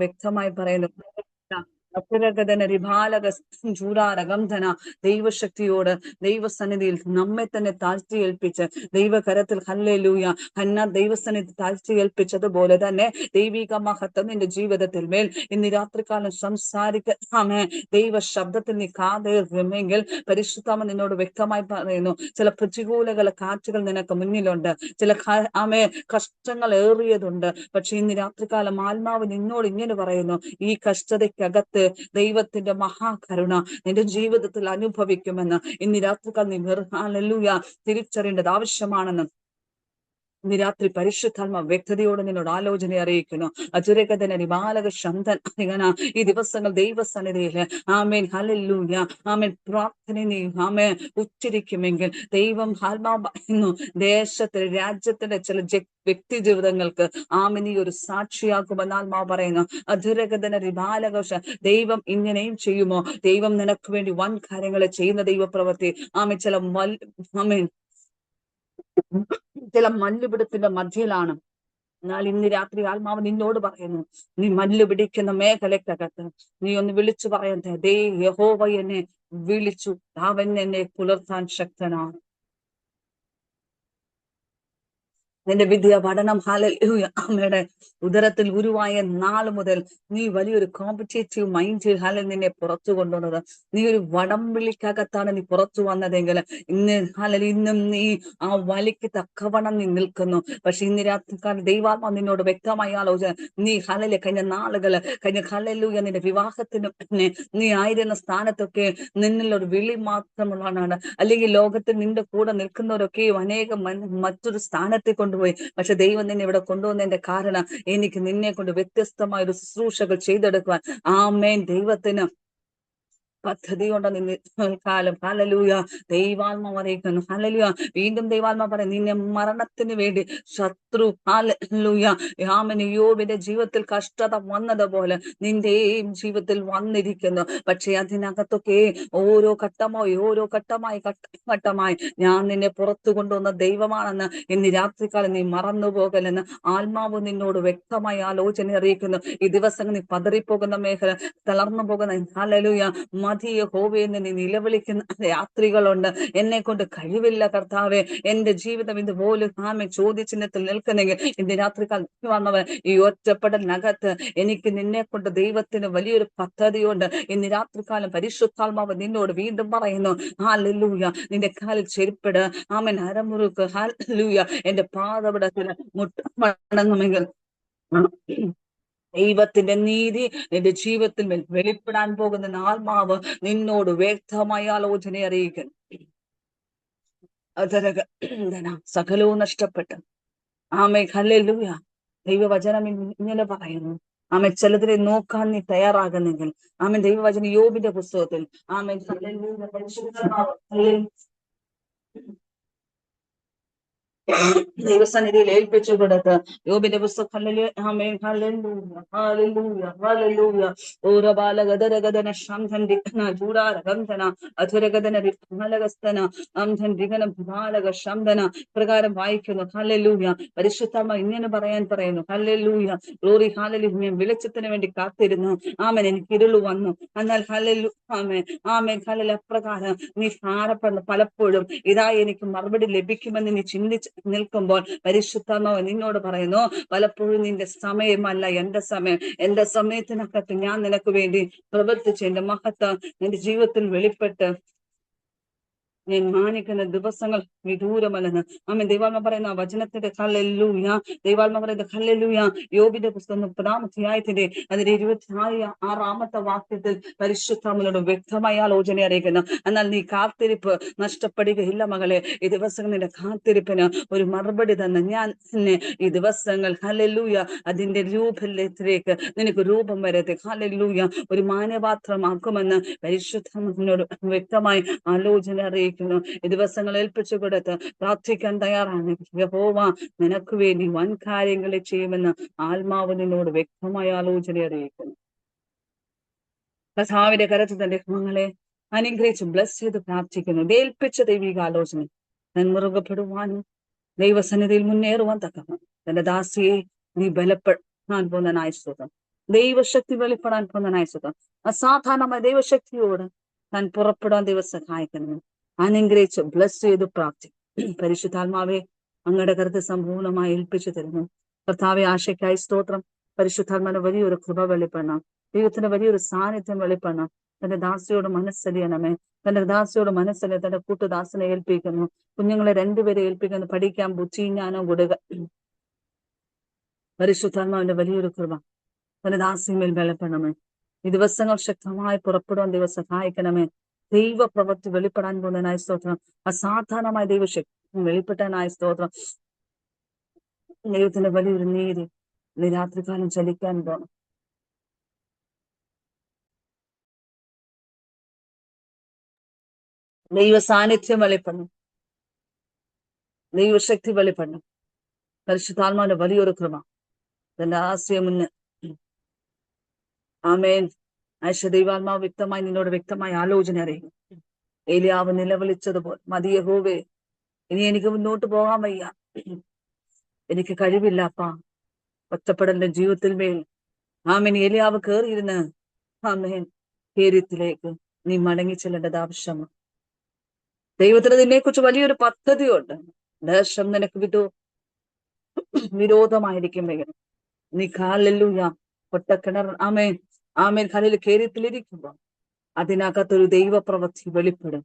വ്യക്തമായി പറയുന്നു. ചൂടാരഗന്ധന ദൈവശക്തിയോട് ദൈവസന്നിധിയിൽ നമ്മെ തന്നെ താഴ്ത്തി ഏൽപ്പിച്ച് ദൈവകരത്തിൽ ഹല്ലേലൂയ ഹന്ന ദൈവസന്നിധി താഴ്ത്തി ഏൽപ്പിച്ചതുപോലെ തന്നെ ദൈവിക മഹത്വം നിന്റെ ജീവിതത്തിൽ മേൽ ഇന്ന് രാത്രികാലം സംസാരിക്കാമേ. ദൈവ ശബ്ദത്തിൽ നീ കാതേറുമെങ്കിൽ പരിശുദ്ധാമ നിന്നോട് വ്യക്തമായി പറയുന്നു, ചില പ്രതികൂലಗಳ കാറ്റുകൾ നിനക്ക് മുന്നിലുണ്ട്, ചില കഷ്ടങ്ങൾ ഏറിയതുണ്ട്. പക്ഷെ ഇന്ന് രാത്രികാലം ആത്മാവ് നിന്നോട് ഇങ്ങനെ പറയുന്നു, ഈ കഷ്ടതയ്ക്കകത്ത് ദൈവത്തിന്റെ മഹാകരുണ നിന്റെ ജീവിതത്തിൽ അനുഭവിക്കുമെന്ന് ഇന്ന് രാത്രികാലം നീ ഹല്ലേലൂയ തിരിച്ചറിയേണ്ടത് ആവശ്യമാണെന്ന് ഇന്ന് രാത്രി പരിശുദ്ധാത്മ വ്യക്തതയോട് നിന്നോട് ആലോചന അറിയിക്കുന്നു. അചുരകഥന ബാലക ശന്തന ഈ ദിവസങ്ങൾ ദൈവസന്നിധിയില് ആമേൻ ഹല്ലേലൂയ ആമേൻ പ്രാർത്ഥന നീ ആമേൻ ഉച്ചരിക്കുമെങ്കിൽ ദൈവം ആത്മാവുന്നു ദേശത്തിൽ രാജ്യത്തിന്റെ ചില വ്യക്തി ജീവിതങ്ങൾക്ക് ആമേൻ നീ ഒരു സാക്ഷിയാക്കുമെന്ന് ആത്മാവ് പറയുന്നു. അധുരകഥന ബാലകോശ ദൈവം ഇങ്ങനെയും ചെയ്യുമോ? ദൈവം നിനക്ക് വേണ്ടി വൻ കാര്യങ്ങളെ ചെയ്യുന്ന ദൈവപ്രവൃത്തി ആമേൻ ആമേൻ ചില മല്ലുപിടുത്തിന്റെ മധ്യയിലാണ്. എന്നാൽ ഇന്ന് രാത്രി ആത്മാവ് നിന്നോട് പറയുന്നു, നീ മല്ല് പിടിക്കുന്ന മേഖലക്കകത്ത് നീ ഒന്ന് വിളിച്ചു പറയട്ടെ, ദേ യഹോവ എന്നെ വിളിച്ചു, അവൻ എന്നെ പുലർത്താൻ ശക്തനാണ്. നിന്റെ വിദ്യ പഠനം ഹല്ലേലൂയ അമ്മയുടെ ഉദരത്തിൽ ഉരുവായ നാൾ മുതൽ നീ വലിയൊരു കോമ്പറ്റേറ്റീവ് മൈൻഡിൽ നിന്നെ പുറത്തു കൊണ്ടുവന്നത്. നീ ഒരു വടംവിളിക്കകത്താണ് നീ പുറത്തു വന്നതെങ്കിൽ ഇന്നും നീ ആ വലിക്ക് തക്കവണ്ണം നീ നിൽക്കുന്നു. പക്ഷെ ഇന്ന് രാത്രിക്കാലം ദൈവാത്മാ നിന്നോട് വ്യക്തമായ ആലോചന, നീ കഴിഞ്ഞ നാളുകള് കഴിഞ്ഞ ഹല്ലേലൂയ നിന്റെ വിവാഹത്തിന് നീ ആയിരുന്ന സ്ഥാനത്തൊക്കെ നിന്നിലൊരു വിളി മാത്രമുള്ളതാണ്. അല്ലെങ്കിൽ ലോകത്തിൽ നിന്റെ കൂടെ നിൽക്കുന്നവരൊക്കെയും അനേകം മറ്റൊരു സ്ഥാനത്തെ കൊണ്ടുപോയി. പക്ഷെ ദൈവം നിന്നെ ഇവിടെ കൊണ്ടുവന്നതിന്റെ കാരണം എനിക്ക് നിന്നെ കൊണ്ട് വ്യത്യസ്തമായ ഒരു ശുശ്രൂഷകൾ ചെയ്തെടുക്കുവാൻ ആമേൻ ദൈവത്തിന് പദ്ധതിയുണ്ട്. കാലം ഹല്ലേലൂയ ദൈവാത്മാ അറിയിക്കുന്നു. ഹല്ലേലൂയ വീണ്ടും ദൈവാത്മാ പറയും, നിന്നെ മരണത്തിന് വേണ്ടി ശത്രു ഹല്ലേലൂയ ആമേൻ യോബിന്റെ ജീവിതത്തിൽ കഷ്ടത വന്നതുപോലെ നിന്റെയും ജീവിതത്തിൽ വന്നിരിക്കുന്നു. പക്ഷെ അതിനകത്തൊക്കെ ഓരോ ഘട്ടമായി ഞാൻ നിന്നെ പുറത്തു കൊണ്ടുവന്ന ദൈവമാണെന്ന് ഇന്ന് രാത്രികാലം നീ മറന്നു പോകലെന്ന് ആത്മാവ് നിന്നോട് വ്യക്തമായി ആലോചന അറിയിക്കുന്നു. ഈ ദിവസം നീ പതറിപ്പോകുന്ന മേഖല, തളർന്നു പോകുന്ന ഹല്ലേലൂയ മതി യഹോവയെന്ന് നീ നിലവിളിക്കുന്ന രാത്രികളുണ്ട്. എന്നെ കൊണ്ട് കഴിവില്ല കർത്താവേ, എന്റെ ജീവിതം ഇതുപോലും ചോദ്യചിഹ്നത്തിൽ നിൽക്കുന്നെങ്കിൽ ഇന്ന് രാത്രികാലം വന്നവൻ ഈ ഒറ്റപ്പെടലിനകത്ത് എനിക്ക് നിന്നെ കൊണ്ട് ദൈവത്തിന് വലിയൊരു പദ്ധതിയുണ്ട്. ഇന്ന് രാത്രികാലം പരിശുദ്ധാത്മാവ് നിന്നോട് വീണ്ടും പറയുന്നു, ഹല്ലേലൂയ നിന്റെ കാലിൽ ചെരുപ്പിട്, ആമേൻ അരമുറുക്ക്, ഹല്ലേലൂയ എന്റെ പാദപടത്തിന് മുട്ടമടങ്ങുമെങ്കിൽ ദൈവത്തിന്റെ നീതി നിന്റെ ജീവിതത്തിൽ വെളിപ്പെടാൻ പോകുന്ന ആത്മാവ് നിന്നോട് വ്യക്തമായ ആലോചന അറിയിക്കുന്നു. സകലവും നഷ്ടപ്പെട്ടു ആമേ ഹല്ലേലൂയ ദൈവവചനം ഇങ്ങനെ പറയുന്നു. ആമേ ചിലതിനെ നോക്കാൻ നീ തയ്യാറാകുന്നെങ്കിൽ ആമേ ദൈവവചനം യോബിന്റെ പുസ്തകത്തിൽ ആമേ ദൈവസന്നിധിയിൽ ഏൽപ്പിച്ചു കൊടുത്ത് യോബിന്റെ പുസ്തകം പ്രകാരം വായിക്കുന്നു. ഹല്ലേലൂയ പരിശുദ്ധമ്മ ഇങ്ങനെ പറയാൻ പറയുന്നു. ഹല്ലേലൂയ ഗ്ലോറി ഹല്ലേലൂയ വെളിച്ചത്തിന് വേണ്ടി കാത്തിരുന്നു. ആമേൻ എനിക്ക് ഇരുള് വന്നു. എന്നാൽ ആമേൻ ഹല്ലേലൂയ അപ്രകാരം നീ ഭാരപ്പെടുന്നു. പലപ്പോഴും ഇതാ എനിക്ക് മറുപടി ലഭിക്കുമെന്ന് നീ ചിന്തിച്ച് നിൽക്കുമ്പോൾ പരിശുദ്ധാത്മാവ് നിന്നോട് പറയുന്നു, പലപ്പോഴും നിന്റെ സമയമല്ല എന്റെ സമയം. എന്റെ സമയത്തിനകത്ത് ഞാൻ നിനക്ക് വേണ്ടി പ്രവർത്തിച്ച് എന്റെ മഹത്വം നിന്റെ ജീവിതത്തിൽ വെളിപ്പെട്ട് ഞാൻ മാനിക്കുന്ന ദിവസങ്ങൾ വിദൂരമല്ലെന്ന് ആമേൻ ദൈവാത്മ പറയുന്ന വചനത്തിന്റെ ഹല്ലേലൂയ ദൈവാത്മ പറയുന്ന ഹല്ലേലൂയ യോബിന്റെ പുസ്തകം 30-ാം അധ്യായത്തിന്റെ അതിന്റെ 26-ാമത്തെ വാക്യത്തിൽ പരിശുദ്ധാത്മാവിനോട് വ്യക്തമായ ആലോചന അറിയിക്കുന്നു. എന്നാൽ നീ കാത്തിരിപ്പ് നഷ്ടപ്പെടുകയില്ല മകളെ. ഈ ദിവസങ്ങൾ നിന്റെ കാത്തിരിപ്പിന് ഒരു മറുപടി തന്നെ ഞാൻ തന്നെ ഈ ദിവസങ്ങൾ ഹല്ലേലൂയ അതിന്റെ രൂപത്തിലേക്ക് നിനക്ക് രൂപം വരത്തെ ഹല്ലേലൂയ ഒരു മാനപാത്രമാക്കുമെന്ന് പരിശുദ്ധാത്മാവിനോട് വ്യക്തമായി ആലോചന അറിയിക്കുന്നു. ഈ ദിവസങ്ങൾ ഏൽപ്പിച്ചു കൊടുത്ത് പ്രാർത്ഥിക്കാൻ തയ്യാറാണ്. യഹോവ നിനക്ക് വേണ്ടി വൻ കാര്യങ്ങളെ ചെയ്യുമെന്ന് ആത്മാവ് നിന്നോട് വ്യക്തമായ ആലോചന അറിയിക്കുന്നു. കർത്താവിന്റെ കരത്തിൽ തന്റെ മകളെ അനുഗ്രഹിച്ച് ബ്ലസ് ചെയ്ത് പ്രാർത്ഥിക്കുന്നു. ഏൽപ്പിച്ച ദൈവിക ആലോചന മുറുകപ്പെടുവാനും ദൈവസന്നിധിയിൽ മുന്നേറുവാൻ തക്കണം തന്റെ ദാസിയെ നീ ബലപ്പെടാൻ പോകുന്ന സ്തോത്രം. ദൈവശക്തി വെളിപ്പെടാൻ പോകുന്നതിനായി സ്വതം അസാധാരണമായ ദൈവശക്തിയോട് താൻ പുറപ്പെടാൻ ദൈവം സഹായിക്കണം. അനുഗ്രഹിച്ച് ബ്ലസ് ചെയ്ത് പ്രാർത്ഥിക്കും. പരിശുദ്ധാത്മാവെ, അങ്ങയുടെ കരുത്ത് സമ്പൂർണ്ണമായി ഏൽപ്പിച്ചു തരുന്നു. കർത്താവെ, ആശയ്ക്കായി സ്തോത്രം. പരിശുദ്ധാത്മാവിന്റെ വലിയൊരു കൃപ വെളിപ്പെടണം. ദൈവത്തിന്റെ വലിയൊരു സാന്നിധ്യം വെളിപ്പെടണം. തന്റെ ദാസിയോട് മനസ്സലിയണമേ. തന്റെ ദാസിയോട് മനസ്സലിയ തന്റെ കൂട്ടുദാസനെ ഏൽപ്പിക്കുന്നു. കുഞ്ഞുങ്ങളെ രണ്ടുപേരെ ഏൽപ്പിക്കുന്നു. പഠിക്കാൻ ബുദ്ധി ജ്ഞാനം കൊടുക. പരിശുദ്ധാത്മാവിന്റെ വലിയൊരു കൃപ തന്റെ ദാസിമേൽ വെളിപ്പെടണമേ. ഈ ദിവസങ്ങൾ ശക്തമായി പുറപ്പെടുവാൻ ദൈവം സഹായിക്കണമേ. ദൈവ പ്രവൃത്തി വെളിപ്പെടാൻ പോകുന്നതിനായ സ്തോത്രം. അസാധാരണമായ ദൈവശക്തി വെളിപ്പെട്ടാനായ സ്തോത്രം. ദൈവത്തിന്റെ വലിയൊരു നീതി നീ രാത്രികാലം ചലിക്കാൻ പോകണം. ദൈവ സാന്നിധ്യം വെളിപ്പെടണം. ദൈവശക്തി വെളിപ്പെടണം. പരിശുദ്ധാത്മാവിന്റെ വലിയൊരു കൃപ തന്റെ ആശയം മുന്ന്. ആമേൻ. ആയിഷ, ദൈവാത്മാവ് വ്യക്തമായി നിന്നോട് വ്യക്തമായി ആലോചന അറിയും. ഏലിയാവ് നിലവിളിച്ചതുപോലെ, മതി യഹോവേ, ഇനി എനിക്ക് മുന്നോട്ട് പോകാൻ വയ്യ, എനിക്ക് കഴിവില്ല അപ്പാ. ഒറ്റപ്പെടലിന്റെ ജീവിതത്തിൽ മേൽ ആമേൻ ഏലിയാവ് കയറിയിരുന്ന് ആമേൻ കേര്യത്തിലേക്ക് നീ മടങ്ങി ചെല്ലേണ്ടത് ആവശ്യമാണ്. ദൈവത്തിന് നിന്നെക്കുറിച്ച് വലിയൊരു പദ്ധതിയുണ്ട്. ദേശം നിനക്ക് വിരോധമായിരിക്കുമെങ്കിലും നീ ഹല്ലേലൂയ പൊട്ടക്കിണർ ആമേൻ ആമേൻ കല്ലിൽ കേര്യത്തിലിരിക്കുമ്പോ അതിനകത്തൊരു ദൈവപ്രവൃത്തി വെളിപ്പെടും.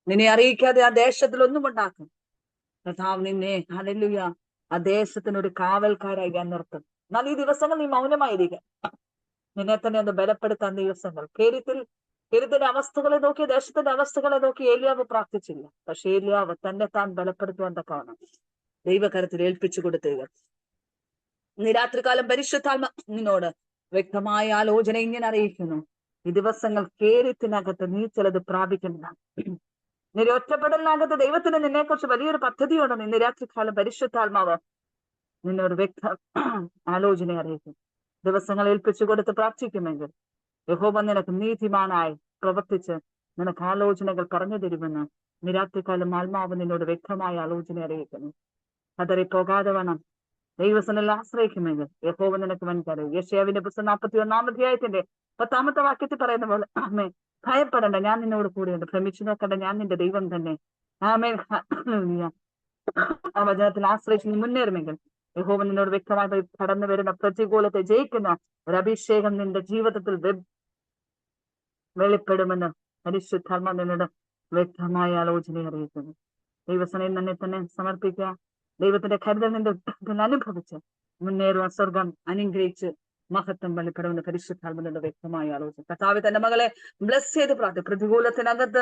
നിന്നെ അറിയിക്കാതെ ആ ദേശത്തിൽ ഒന്നും ഉണ്ടാക്കും. കർത്താവ് നിന്നെ ഹല്ലേലൂയ ആ ദേശത്തിനൊരു കാവൽക്കാരായി ഞാൻ നിർത്തും. എന്നാൽ ഈ ദിവസങ്ങൾ നീ മൗനമായിരിക്കുക. നിന്നെ തന്നെ ഒന്ന് ബലപ്പെടുത്താൻ ദിവസങ്ങൾ. കേര്യത്തിന്റെ അവസ്ഥകളെ നോക്കി, ദേശത്തിന്റെ അവസ്ഥകളെ നോക്കി ഏലിയാവ് പ്രാർത്ഥിച്ചില്ല. പക്ഷെ ഏലിയാവ് തന്നെ താൻ ബലപ്പെടുത്തുവാൻ തക്കവണ്ണം ദൈവകരത്തിൽ ഏൽപ്പിച്ചു കൊടുത്തുക. ഇന്ന് രാത്രികാലം പരിശുദ്ധാത്മ നിന്നോട് വ്യക്തമായ ആലോചന ഇങ്ങനെ അറിയിക്കുന്നു. ഈ ദിവസങ്ങൾ കേര്യത്തിനകത്ത് നീ ചിലത് പ്രാപിക്കുന്നതാണ്. നിന്റെ ഒറ്റപ്പെടലിനകത്ത് ദൈവത്തിന് നിന്നെക്കുറിച്ച് വലിയൊരു പദ്ധതിയുണ്ട്. ഇന്ന് രാത്രികാലം പരിശുദ്ധാത്മാവ് നിന്നോട് വ്യക്ത ആലോചന അറിയിക്കും. ദിവസങ്ങൾ ഏൽപ്പിച്ചു കൊടുത്ത് പ്രാർത്ഥിക്കുമെങ്കിൽ യഹോവ നിനക്ക് നീതിമാനായി പ്രവർത്തിച്ച് നിനക്ക് ആലോചനകൾ പറഞ്ഞു തരുമെന്ന് ഇന്ന് രാത്രികാലം ആത്മാവ് നിന്നോട് വ്യക്തമായ ആലോചന അറിയിക്കുന്നു. പതറിപ്പോകാതെ വേണം ദൈവസനിൽ ആശ്രയിക്കുമെങ്കിൽ യഹോവ നിനക്ക് മനസ്സിലായി. യെശയ്യാവിന്റെ പുസ്തകം 41 അധ്യായത്തിന്റെ 10 വാക്യത്തിൽ പറയുന്ന പോലെ ആമേൻ, ഭയപ്പെടേണ്ട, ഞാൻ നിന്നോട് കൂടെയുണ്ട്. ഭ്രമിച്ചു നോക്കണ്ട, ഞാൻ നിന്റെ ദൈവം തന്നെ. ആമേൻ. ആ വചനത്തിൽ ആശ്രയിച്ച് നീ മുന്നേറുമെങ്കിൽ യഹോവ നിന്നോട് വ്യക്തമായി കടന്നു വരുന്ന പ്രതികൂലത്തെ ജയിക്കുന്ന ഒരു അഭിഷേകം നിന്റെ ജീവിതത്തിൽ വെളിപ്പെടുമെന്ന് പരിശുദ്ധാത്മ നിന്നോട് വ്യക്തമായ ആലോചന അറിയിക്കുന്നു. ദൈവസനയിൽ തന്നെ സമർപ്പിക്കുക. ദൈവത്തിന്റെ കരുതൽ നിന്റെ അനുഭവിച്ച് മുന്നേറുവാൻ സ്വർഗം അനുഗ്രഹിച്ച് മഹത്വം വെളിപ്പെടുമെന്ന് പരിശുദ്ധാത്മയുടെ വ്യക്തമായ ആലോചന. കർത്താവ് തന്റെ മകളെ ബ്ലസ് ചെയ്ത് പ്രാർത്ഥിക്കും. പ്രതികൂലത്തിനകത്ത്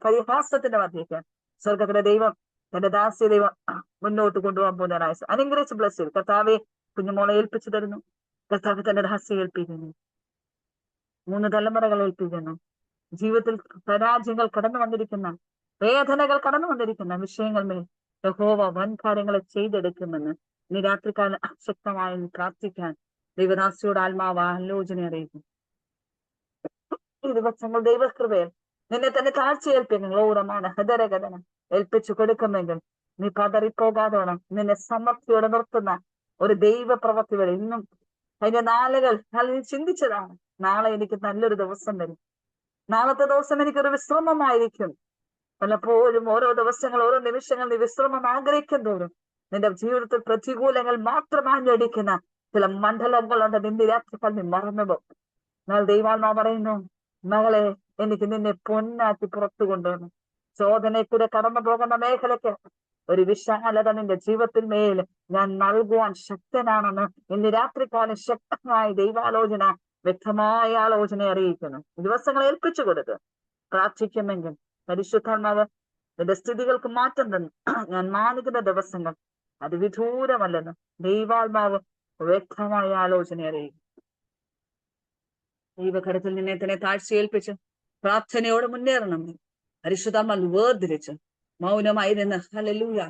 പരിഹാസത്തിന്റെ മധ്യയ്ക്ക് സ്വർഗത്തിലെ ദൈവം തന്റെ ദാസ്യ ദൈവം മുന്നോട്ട് കൊണ്ടുപോകാൻ പോകുന്നതിനായ അനുഗ്രഹിച്ച് ബ്ലസ് ചെയ്തു. കർത്താവെ, കുഞ്ഞുമോളെ ഏൽപ്പിച്ചു തരുന്നു. കർത്താവ് തന്റെ ദാസ്യം ഏൽപ്പിക്കുന്നു. 3 തലമുറകൾ ഏൽപ്പിക്കുന്നു. ജീവിതത്തിൽ പരാജയങ്ങൾ കടന്നു വന്നിരിക്കുന്ന, വേദനകൾ കടന്നു വന്നിരിക്കുന്ന വിഷയങ്ങൾ മേൽ യഹോവ വൻ കാര്യങ്ങളെ ചെയ്തെടുക്കുമെന്ന് ഇനി രാത്രികാലം ശക്തമായി പ്രാർത്ഥിക്കാൻ ദൈവദാസിയോട് ആത്മാവ് ആലോചന അറിയിക്കും. ഈ ദിവസങ്ങൾ ദൈവകൃപയിൽ നിന്നെ തന്നെ താഴ്ചയേൽപ്പിക്കും. ഓരമാണ് ഹൃദയകഥനം ഏൽപ്പിച്ചു കൊടുക്കുമെങ്കിൽ നീ പതറിപ്പോകാതെ വേണം. നിന്നെ സമൃദ്ധിയോടെ നിർത്തുന്ന ഒരു ദൈവ പ്രവൃത്തി വരെ ഇന്നും അതിന്റെ നാളുകൾ നീ ചിന്തിച്ചതാണ്. നാളെ എനിക്ക് നല്ലൊരു ദിവസം വരും, നാളത്തെ ദിവസം എനിക്കൊരു വിശ്രമമായിരിക്കും. പലപ്പോഴും ഓരോ ദിവസങ്ങൾ, ഓരോ നിമിഷങ്ങൾ നീ വിശ്രമം ആഗ്രഹിക്കും തോറും നിന്റെ ജീവിതത്തിൽ പ്രതികൂലങ്ങൾ മാത്രം ആഞ്ഞടിക്കുന്ന ചില മണ്ഡലങ്ങളുണ്ട്. നിന്റെ രാത്രികൾ നീ മറന്നുപോകും. എന്നാൽ ദൈവാത്മാവ് പറയുന്നു, മകളെ, എനിക്ക് നിന്നെ പൊന്നാക്കി പുറത്തു കൊണ്ടുവന്നു. ചോദനയിൽ കൂടെ കടന്നു പോകുന്ന മേഖലയ്ക്ക് ഒരു വിശാലത നിന്റെ ജീവിതത്തിൽ മേൽ ഞാൻ നൽകുവാൻ ശക്തനാണെന്ന് ഇന്ന് രാത്രികാലം ശക്തമായ ദൈവാലോചന വ്യക്തമായ ആലോചന അറിയിക്കുന്നു. ദിവസങ്ങൾ ഏൽപ്പിച്ചു കൊടുത്ത് പ്രാർത്ഥിക്കുമെങ്കിൽ പരിശുദ്ധാത്മാവ് നിന്റെ സ്ഥിതികൾക്ക് മാറ്റം തന്നു. ഞാൻ മാനിക്കുന്ന ദിവസങ്ങൾ അത് വിദൂരമല്ലെന്ന് ദൈവാത്മാവ് വ്യക്തമായ ആലോചന അറിയിക്കും. ദൈവകരത്തിൽ നിന്നെ തന്നെ താഴ്ചയേൽപ്പിച്ച് പ്രാർത്ഥനയോടെ മുന്നേറണം. പരിശുദ്ധാത്മാവ് വേർതിരിച്ച് മൗനമായി നിന്ന് ഹല്ലേലൂയ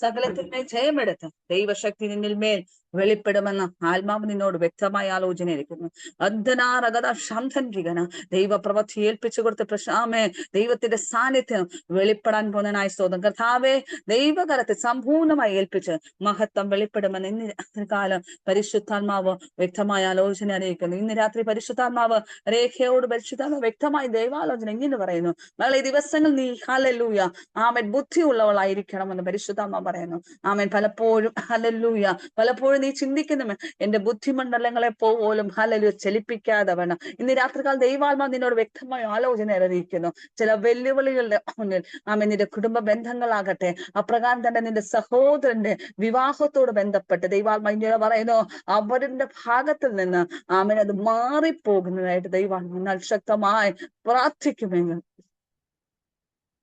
സകലത്തിന്റെ ജയമെടുത്ത് ദൈവശക്തി നിന്നിൽ മേൽ വെളിപ്പെടുമെന്ന് ആത്മാവ് നിന്നോട് വ്യക്തമായ ആലോചന ഇരിക്കുന്നു. അന്ധനാരകത ശാന്തൻകികന ദൈവപ്രവൃത്തി ഏൽപ്പിച്ചു കൊടുത്ത് പ്രശാമേ ദൈവത്തിന്റെ സാന്നിധ്യം വെളിപ്പെടാൻ പോകുന്നതിനായി സ്തോത്രം. കർത്താവെ ദൈവകരത്തെ സമ്പൂർണ്ണമായി ഏൽപ്പിച്ച് മഹത്വം വെളിപ്പെടുമെന്ന് ഇന്ന് കാലം പരിശുദ്ധാത്മാവ് വ്യക്തമായ ആലോചന അറിയിക്കുന്നു. ഇന്ന് രാത്രി പരിശുദ്ധാത്മാവ് രേഖയോട് പരിശുദ്ധാത്മാവ് വ്യക്തമായി ദൈവാലോചന ഇങ്ങനെ പറയുന്നു, നാളെ ദിവസങ്ങൾ നീ ഹല്ലേലൂയ ആമേൻ ബുദ്ധിയുള്ളവളായിരിക്കണമെന്ന് പരിശുദ്ധാത്മാവ് പറയുന്നു. ആമേൻ പലപ്പോഴും ഹല്ലേലൂയ പലപ്പോഴും നീ ചിന്തിക്കുന്നു എന്റെ ബുദ്ധിമണ്ഡലങ്ങളെ പോലും ഹല്ലേലൂയ ചലിപ്പിക്കാതെ വേണം. ഇന്ന് രാത്രികാലം ദൈവാത്മാവ് നിന്നോട് വ്യക്തമായ ആലോചന അറിയിക്കുന്നു. ചില വെല്ലുവിളികളുടെ മുന്നിൽ ആമേൻ നിന്റെ കുടുംബ ബന്ധങ്ങളാകട്ടെ, അപ്രകാരം തന്നെ നിന്റെ സഹോദരന്റെ വിവാഹത്തോട് ബന്ധപ്പെട്ട് ദൈവാത്മാവ് ഇങ്ങനെ പറയുന്നു, അവരുടെ ഭാഗത്തിൽ നിന്ന് ആമേൻ അത് മാറിപ്പോകുന്നതായിട്ട് ദൈവാത്മാവ് എന്നാൽ ശക്തമായി പ്രാർത്ഥിക്കുമെന്ന്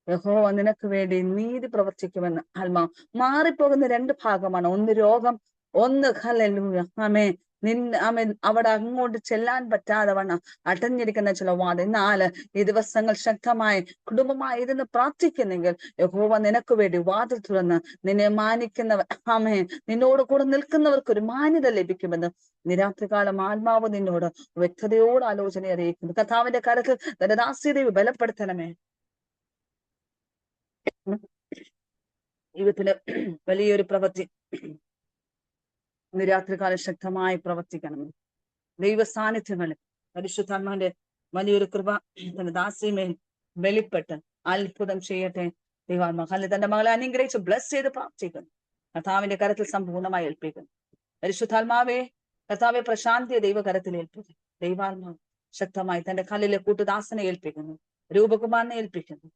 യഹോവ നിനക്ക് വേണ്ടി നീതി പ്രവർത്തിക്കുമെന്ന്. ആത്മാ മാറിപ്പോകുന്ന രണ്ട് ഭാഗമാണ്, ഒന്ന് രോഗം, ഒന്ന് ഹല്ലേലൂയ ആമേ ആമേൻ അവിടെ അങ്ങോട്ട് ചെല്ലാൻ പറ്റാതെ വണ്ണം അടഞ്ഞിരിക്കുന്ന ചില വാദം. എന്നാൽ ഈ ദിവസങ്ങൾ ശക്തമായി കുടുംബമായി ഇരുന്ന് പ്രാർത്ഥിക്കുന്നെങ്കിൽ യഹോവ നിനക്ക് വേണ്ടി വാതിൽ തുറന്ന് നിന്നെ മാനിക്കുന്നവർ ആമേ നിന്നോട് കൂടെ നിൽക്കുന്നവർക്ക് ഒരു മാന്യത ലഭിക്കുമെന്ന് നിരാത്രികാലം ആത്മാവ് നിന്നോട് വ്യക്തതയോട് ആലോചന അറിയിക്കുന്നു. കർത്താവിന്റെ കരത്തിൽ തന്റെ ദാസ്യതയെ ബലപ്പെടുത്തണമേ. ജീവിതത്തില് വലിയൊരു പ്രവൃത്തി ഇന്ന് രാത്രികാലം ശക്തമായി പ്രവർത്തിക്കണം. ദൈവ സാന്നിധ്യങ്ങളിൽ പരിശുദ്ധാത്മാവിന്റെ വലിയൊരു കൃപ തന്റെ ദാസിമേൽ വെളിപ്പെട്ട് അത്ഭുതം ചെയ്യട്ടെ. ദൈവാത്മാവ് തന്റെ മകളെ അനുഗ്രഹിച്ച് ബ്ലസ് ചെയ്ത് പ്രാർത്ഥിക്കുന്നു. കർത്താവിന്റെ കരത്തിൽ സമ്പൂർണ്ണമായി ഏൽപ്പിക്കുന്നു. പരിശുദ്ധാത്മാവെ കർത്താവെ പ്രശാന്തിയെ ദൈവകരത്തിൽ ഏൽപ്പിക്കുന്നു. ദൈവാത്മാവ് ശക്തമായി തന്റെ കല്ലിലെ കൂട്ടുദാസനെ ഏൽപ്പിക്കുന്നു. രൂപകുമാരനെ ഏൽപ്പിക്കുന്നു.